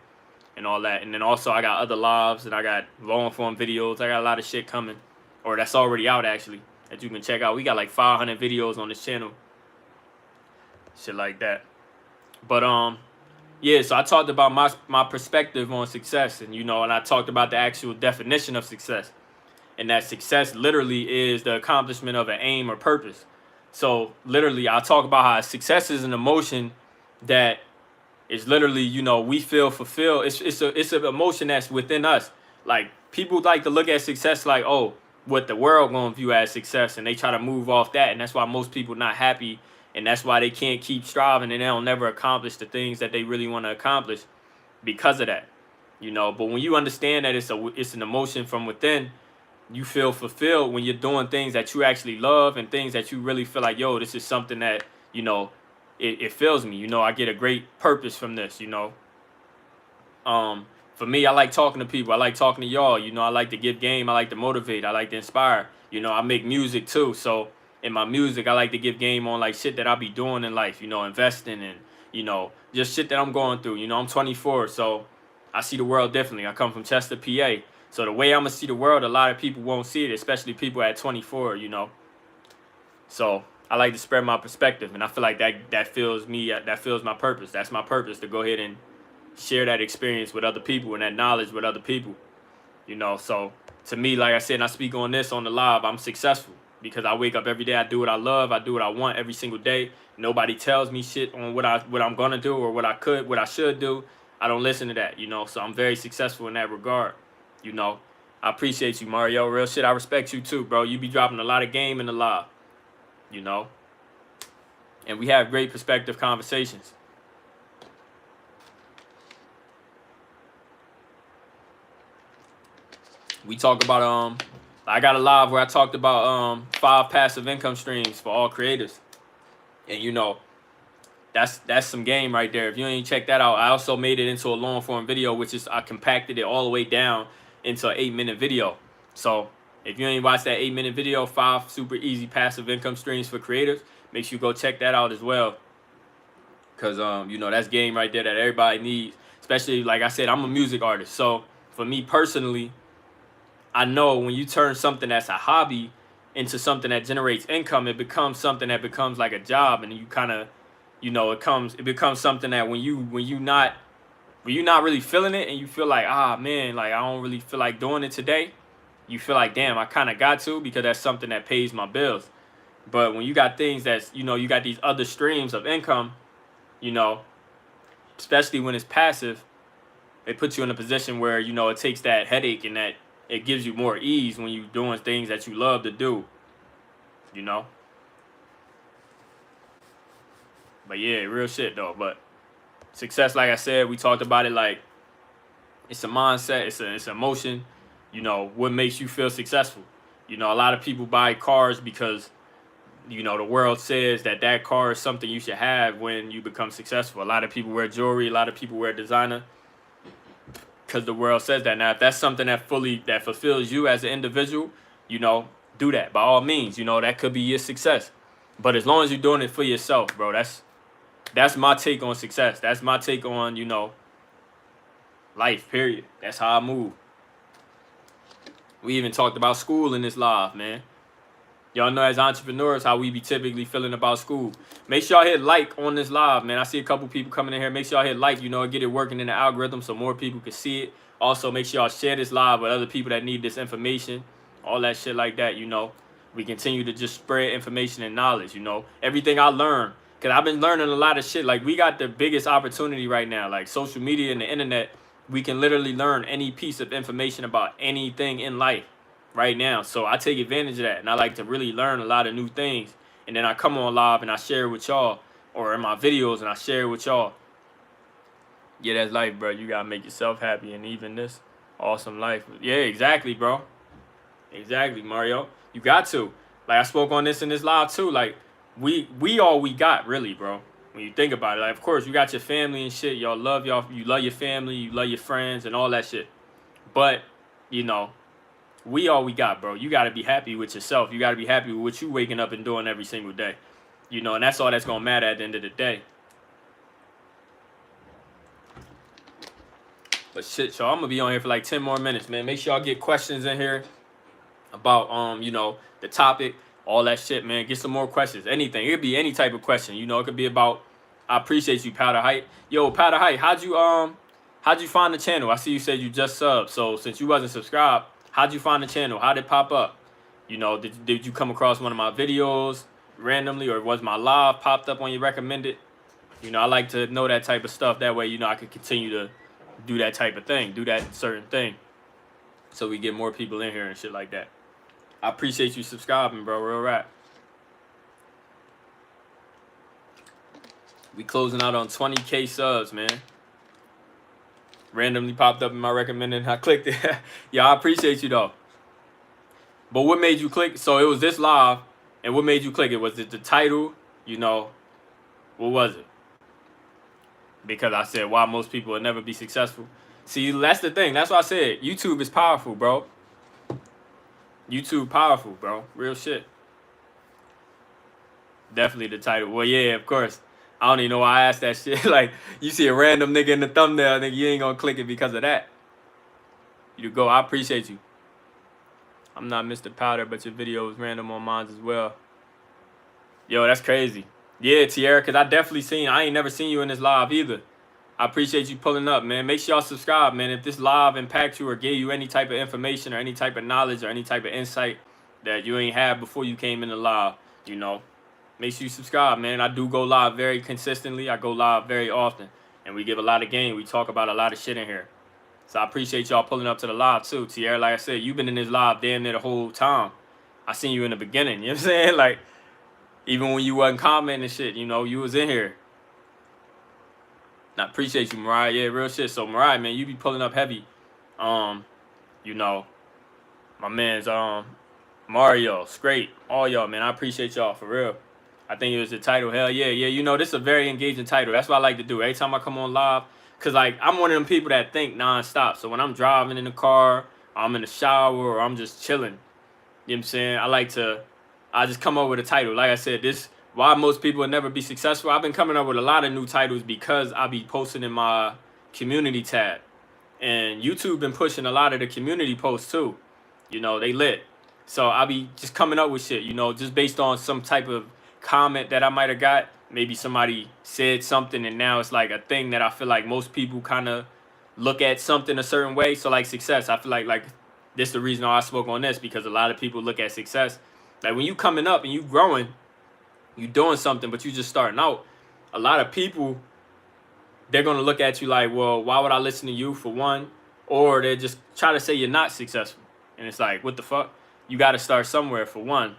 and all that. And then also I got other lives and I got long form videos. I got a lot of shit coming, or that's already out actually, that you can check out. We got like 500 videos on this channel, shit like that. But yeah, so I talked about my perspective on success, and you know, and I talked about the actual definition of success, and that success literally is the accomplishment of an aim or purpose. So literally, I talk about how success is an emotion that is literally, you know, we feel fulfilled. It's an emotion that's within us. Like, people like to look at success like, oh, what the world gonna view as success, and they try to move off that, and that's why most people not happy, and that's why they can't keep striving, and they'll never accomplish the things that they really want to accomplish because of that, you know. But when you understand that it's an emotion from within, you feel fulfilled when you're doing things that you actually love and things that you really feel like, yo, this is something that, you know, it fills me, you know. I get a great purpose from this, you know. For me, I like talking to people. I like talking to y'all. You know, I like to give game. I like to motivate. I like to inspire. You know, I make music too. So in my music, I like to give game on like shit that I be doing in life. You know, investing and, you know, just shit that I'm going through. You know, I'm 24, so I see the world differently. I come from Chester, PA. So the way I'm gonna see the world, a lot of people won't see it, especially people at 24. You know. So I like to spread my perspective, and I feel like that fills me. That fills my purpose. That's my purpose, to go ahead and share that experience with other people and that knowledge with other people, you know. So to me, like I said, and I speak on this on the live, I'm successful because I wake up every day. I do what I love. I do what I want every single day. Nobody tells me shit on what I'm gonna do or what I should do. I don't listen to that, you know. So I'm very successful in that regard, you know. I appreciate you, Mario. Real shit. I respect you too, bro. You be dropping a lot of game in the live, you know. And we have great perspective conversations. We talk about I got a live where I talked about 5 passive income streams for all creators, and you know, that's some game right there. If you ain't check that out, I also made it into a long form video, which is I compacted it all the way down into an 8-minute video. So if you ain't watched that 8-minute video, 5 super easy passive income streams for creators, make sure you go check that out as well, because you know, that's game right there that everybody needs. Especially, like I said, I'm a music artist, so for me personally, I know when you turn something that's a hobby into something that generates income, it becomes something that becomes like a job, and you kind of, you know, it becomes something that when you're not really feeling it, and you feel like, ah man, like I don't really feel like doing it today, you feel like, damn, I kind of got to, because that's something that pays my bills. But when you got things that's, you know, you got these other streams of income, you know, especially when it's passive, it puts you in a position where, you know, it takes that headache and that it gives you more ease when you're doing things that you love to do, you know. But yeah, real shit though. But success, like I said, we talked about it, like it's a mindset, it's an emotion, you know. What makes you feel successful? You know, a lot of people buy cars because, you know, the world says that car is something you should have when you become successful. A lot of people wear jewelry, a lot of people wear designer, because the world says that. Now, if that's something that fulfills you as an individual, you know, do that by all means. You know, that could be your success. But as long as you're doing it for yourself, bro, that's my take on success. That's my take on, you know, life, period. That's how I move. We even talked about school in this live, man. Y'all know as entrepreneurs how we be typically feeling about school. Make sure y'all hit like on this live, man. I see a couple people coming in here. Make sure y'all hit like, you know, get it working in the algorithm so more people can see it. Also, make sure y'all share this live with other people that need this information. All that shit like that, you know. We continue to just spread information and knowledge, you know. Everything I learn, because I've been learning a lot of shit. Like, we got the biggest opportunity right now. Like, social media and the internet, we can literally learn any piece of information about anything in life right now. So I take advantage of that, and I like to really learn a lot of new things. And then I come on live and I share it with y'all, or in my videos, and I share it with y'all. Yeah, that's life, bro. You gotta make yourself happy, and even this awesome life. Yeah, exactly, bro. Exactly, Mario. You got to. Like, I spoke on this in this live too. Like, we all we got, really, bro. When you think about it, like, of course, you got your family and shit. Y'all love y'all. You love your family. You love your friends and all that shit. But, you know, we all we got, bro. You got to be happy with yourself. You got to be happy with what you waking up and doing every single day. You know, and that's all that's going to matter at the end of the day. But shit, y'all, I'm going to be on here for like 10 more minutes, man. Make sure y'all get questions in here about, you know, the topic, all that shit, man. Get some more questions. Anything. It could be any type of question. You know, it could be about, I appreciate you, Powder Height. Yo, Powder Height, how'd you find the channel? I see you said you just subbed. So since you wasn't subscribed, how'd you find the channel? How'd it pop up? You know, did you come across one of my videos randomly, or was my live popped up on your recommended? You know, I like to know that type of stuff. That way, you know, I can continue to do that type of thing, do that certain thing, so we get more people in here and shit like that. I appreciate you subscribing, bro. Real rap. We closing out on 20K subs, man. Randomly popped up in my recommended and I clicked it. Yeah, I appreciate you though. But what made you click? So it was this live, and what made you click it? Was it the title? You know, what was it? Because I said why most people will never be successful. See, that's the thing. That's why I said YouTube is powerful, bro. YouTube powerful, bro. Real shit. Definitely the title. Well, yeah, of course. I don't even know why I asked that shit. Like, you see a random nigga in the thumbnail, nigga, you ain't gonna click it because of that. You go, I appreciate you. I'm not Mr. Powder, but your video was random on mine as well. Yo, that's crazy. Yeah, Tierra, because I ain't never seen you in this live either. I appreciate you pulling up, man. Make sure y'all subscribe, man. If this live impacts you or gave you any type of information or any type of knowledge or any type of insight that you ain't had before you came in the live, you know, make sure you subscribe, man. I do go live very consistently. I go live very often. And we give a lot of game. We talk about a lot of shit in here. So I appreciate y'all pulling up to the live too. Tierra, like I said, you've been in this live damn near the whole time. I seen you in the beginning, you know what I'm saying? Like, even when you wasn't commenting and shit, you know, you was in here. And I appreciate you, Mariah. Yeah, real shit. So Mariah, man, you be pulling up heavy. You know, my man's Mario, Scrape, all y'all, man. I appreciate y'all for real. I think it was the title. Hell yeah, yeah. You know, this is a very engaging title. That's what I like to do every time I come on live. Cause like I'm one of them people that think nonstop. So when I'm driving in the car, I'm in the shower, or I'm just chilling, you know what I'm saying? I just come up with a title. Like I said, this why most people will never be successful. I've been coming up with a lot of new titles because I be posting in my community tab. And YouTube been pushing a lot of the community posts too. You know, they lit. So I be just coming up with shit, you know, just based on some type of comment that I might have got. Maybe somebody said something and now it's like a thing that I feel like most people kind of look at something a certain way. So like success, I feel like this is the reason why I spoke on this, because a lot of people look at success. Like when you coming up and you growing, you doing something, but you just starting out, a lot of people, they're going to look at you like, well, why would I listen to you for one? Or they just try to say you're not successful. And it's like, what the fuck? You got to start somewhere for one.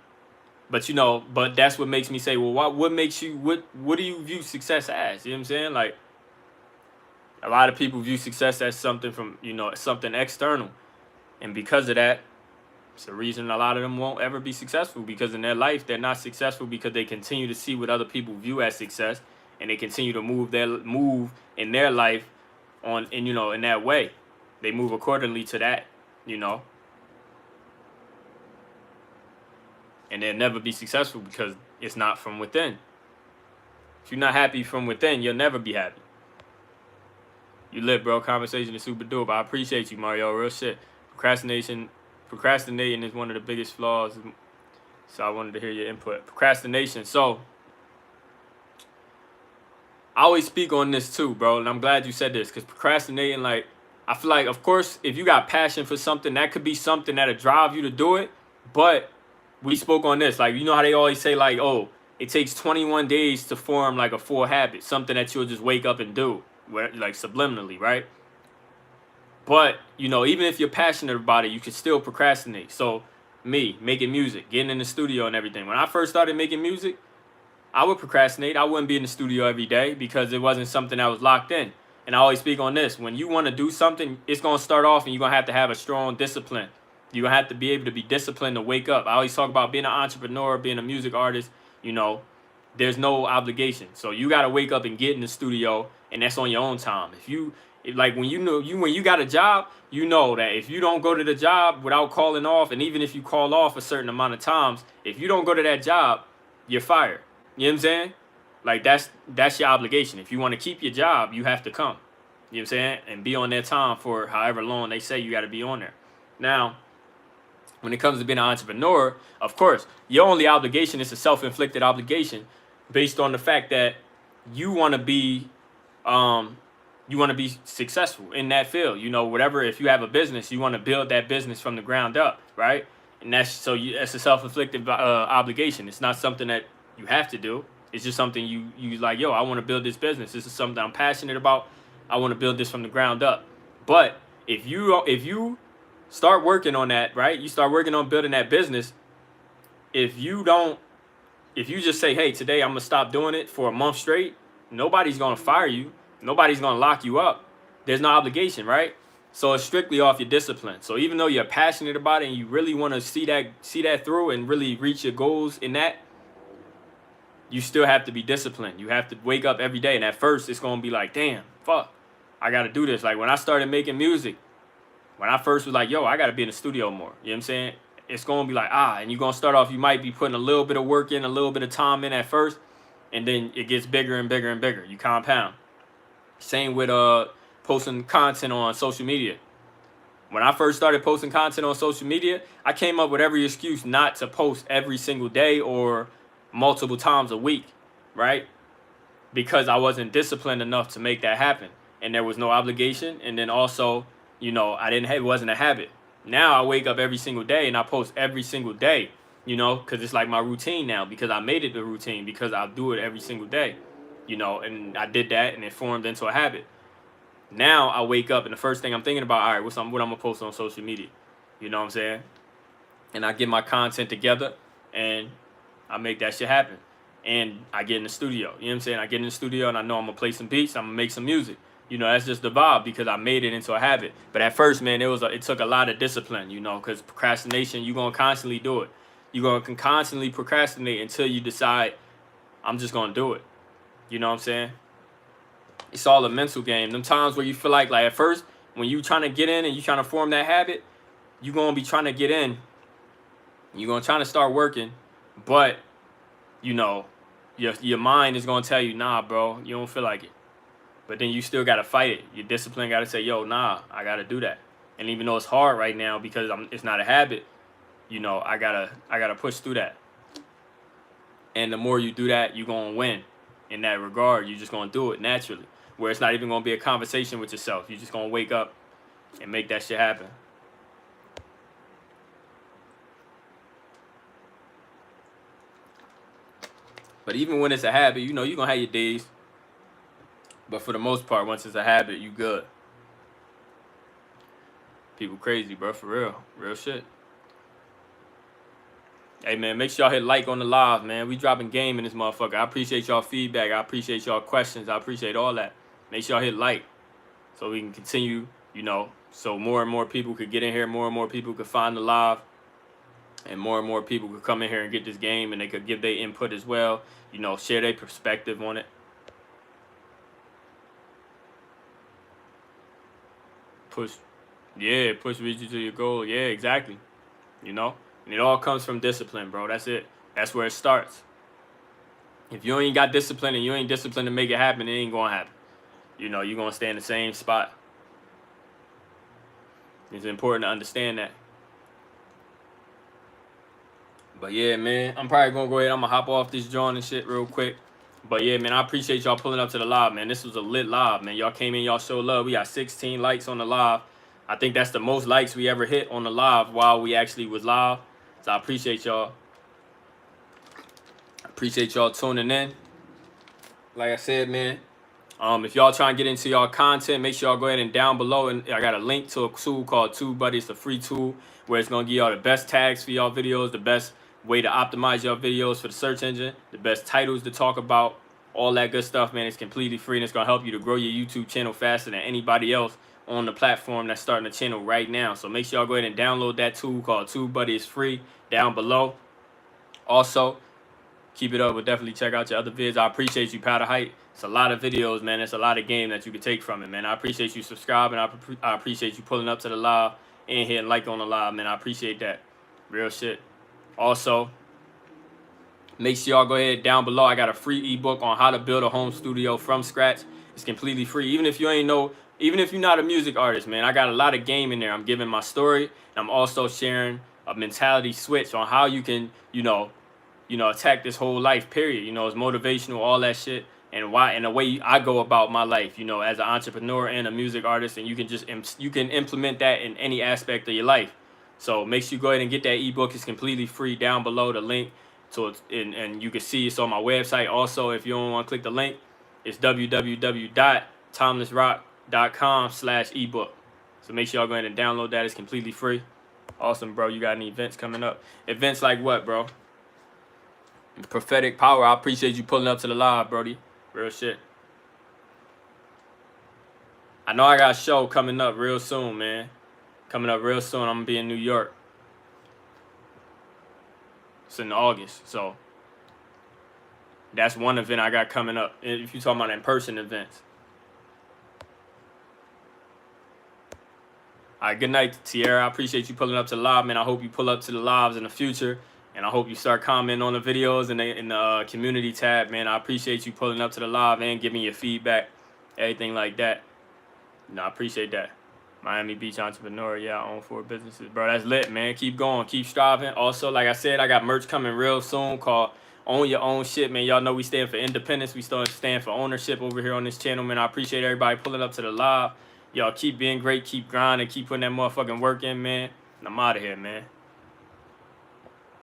But, you know, but that's what makes me say, well, what makes you, what do you view success as? You know what I'm saying? Like, a lot of people view success as something from, you know, something external. And because of that, it's the reason a lot of them won't ever be successful, because in their life, they're not successful because they continue to see what other people view as success, and they continue to move in their life you know, in that way. They move accordingly to that, you know. And they'll never be successful because it's not from within. If you're not happy from within, you'll never be happy. You lit, bro. Conversation is super dope. I appreciate you, Mario. Real shit. Procrastinating is one of the biggest flaws. So I wanted to hear your input. Procrastination. So I always speak on this too, bro. And I'm glad you said this, because procrastinating, like, I feel like, of course, if you got passion for something, that could be something that'll drive you to do it. But we spoke on this. Like, you know how they always say, like, oh, it takes 21 days to form, like, a full habit. Something that you'll just wake up and do, like, subliminally, right? But, you know, even if you're passionate about it, you can still procrastinate. So, me, making music, getting in the studio and everything. When I first started making music, I would procrastinate. I wouldn't be in the studio every day because it wasn't something that was locked in. And I always speak on this. When you want to do something, it's going to start off and you're going to have a strong discipline. You're going to have to be able to be disciplined to wake up. I always talk about being an entrepreneur, being a music artist, you know, there's no obligation. So you got to wake up and get in the studio, and that's on your own time. When you got a job, you know that if you don't go to the job without calling off, and even if you call off a certain amount of times, if you don't go to that job, you're fired. You know what I'm saying? Like, that's your obligation. If you want to keep your job, you have to come. You know what I'm saying? And be on their time for however long they say you got to be on there. Now, when it comes to being an entrepreneur, of course, your only obligation is a self-inflicted obligation based on the fact that you want to be successful in that field. You know, whatever, if you have a business, you want to build that business from the ground up, right? And that's a self-inflicted obligation. It's not something that you have to do. It's just something you like, yo, I want to build this business. This is something I'm passionate about. I want to build this from the ground up. But if you start working on that, right? You start working on building that business. If you just say, hey, today I'm gonna stop doing it for a month straight, nobody's gonna fire you, nobody's gonna lock you up. There's no obligation, right? So it's strictly off your discipline. So even though you're passionate about it and you really want to see that through and really reach your goals in that, you still have to be disciplined. You have to wake up every day. And at first it's gonna be like, damn, fuck, I gotta do this. Like when I started making music, when I first was like, yo, I gotta be in the studio more. You know what I'm saying? It's gonna be like, and you're gonna start off, you might be putting a little bit of work in, a little bit of time in at first, and then it gets bigger and bigger and bigger. You compound. Same with posting content on social media. When I first started posting content on social media, I came up with every excuse not to post every single day or multiple times a week, right? Because I wasn't disciplined enough to make that happen. And there was no obligation. And then also, it wasn't a habit. Now I wake up every single day and I post every single day, because it's like my routine now, because I made it the routine, because I do it every single day, and I did that and it formed into a habit. Now I wake up and the first thing I'm thinking about, all right, what I'm gonna post on social media, you know what I'm saying? And I get my content together and I make that shit happen. And I get in the studio, you know what I'm saying? I get in the studio and I know I'm gonna play some beats, I'm gonna make some music. That's just the vibe because I made it into a habit. But at first, man, it took a lot of discipline, because procrastination, you're gonna constantly do it. You're gonna constantly procrastinate until you decide, I'm just gonna do it. You know what I'm saying? It's all a mental game. Them times where you feel like at first, when you trying to get in and you trying to form that habit, you're going to be trying to get in. You're going to try to start working. But, your mind is going to tell you, nah, bro, you don't feel like it. But then you still got to fight it. Your discipline got to say, yo, nah, I got to do that. And even though it's hard right now because it's not a habit, I gotta push through that. And the more you do that, you're going to win in that regard. You're just going to do it naturally. Where it's not even going to be a conversation with yourself. You're just going to wake up and make that shit happen. But even when it's a habit, you're going to have your days. But for the most part, once it's a habit, you good. People crazy, bro, for real. Real shit. Hey, man, make sure y'all hit like on the live, man. We dropping game in this motherfucker. I appreciate y'all feedback. I appreciate y'all questions. I appreciate all that. Make sure y'all hit like so we can continue, so more and more people could get in here. More and more people could find the live. And more people could come in here and get this game. And they could give their input as well. Share their perspective on it. Push reach you to your goal. Yeah, exactly. And it all comes from discipline, bro. That's it. That's where it starts. If you ain't got discipline and you ain't disciplined to make it happen, it ain't going to happen. You're going to stay in the same spot. It's important to understand that. But yeah, man, I'm probably going to go ahead. I'm going to hop off this joint and shit real quick. But yeah, man, I appreciate y'all pulling up to the live, man. This was a lit live, man. Y'all came in, y'all showed love. We got 16 likes on the live. I think that's the most likes we ever hit on the live while we actually was live. So I appreciate y'all. I appreciate y'all tuning in. Like I said, man, if y'all trying to get into y'all content, make sure y'all go ahead and down below. And I got a link to a tool called TubeBuddy. It's a free tool where it's going to give y'all the best tags for y'all videos, the best way to optimize your videos for the search engine, the best titles to talk about, all that good stuff, man. It's completely free and it's going to help you to grow your YouTube channel faster than anybody else on the platform that's starting a channel right now. So make sure y'all go ahead and download that tool called TubeBuddy. It's free down below. Also, keep it up, but definitely check out your other vids. I appreciate you, Powder Height. It's a lot of videos, man. It's a lot of game that you can take from it, man. I appreciate you subscribing. I appreciate you pulling up to the live and hitting like on the live, man. I appreciate that. Real shit. Also, make sure y'all go ahead down below. I got a free ebook on how to build a home studio from scratch. It's completely free. Even if you're not a music artist, man, I got a lot of game in there. I'm giving my story, and I'm also sharing a mentality switch on how you can, attack this whole life, period. It's motivational, all that shit, and why, and the way I go about my life, as an entrepreneur and a music artist, and you can implement that in any aspect of your life. So make sure you go ahead and get that ebook. It's completely free down below, the link. So it's and you can see it's on my website. Also, if you don't want to click the link, it's www.timelessroc.com/ebook. So make sure y'all go ahead and download that. It's completely free. Awesome, bro. You got any events coming up? Events like what, bro? Prophetic Power. I appreciate you pulling up to the live, Brody. Real shit. I know I got a show coming up real soon, man. Coming up real soon. I'm going to be in New York. It's in August. So that's one event I got coming up. If you're talking about in-person events. All right, good night, Tierra. I appreciate you pulling up to the live, man. I hope you pull up to the lives in the future. And I hope you start commenting on the videos in the community tab, man. I appreciate you pulling up to the live and giving your feedback, everything like that. No, I appreciate that. Miami Beach entrepreneur. Yeah, I own 4 businesses, bro. That's lit, man. Keep going. Keep striving. Also, like I said, I got merch coming real soon called Own Your Own Shit, man. Y'all know we stand for independence. We still stand for ownership over here on this channel, man. I appreciate everybody pulling up to the live. Y'all keep being great. Keep grinding. Keep putting that motherfucking work in, man. And I'm out of here, man.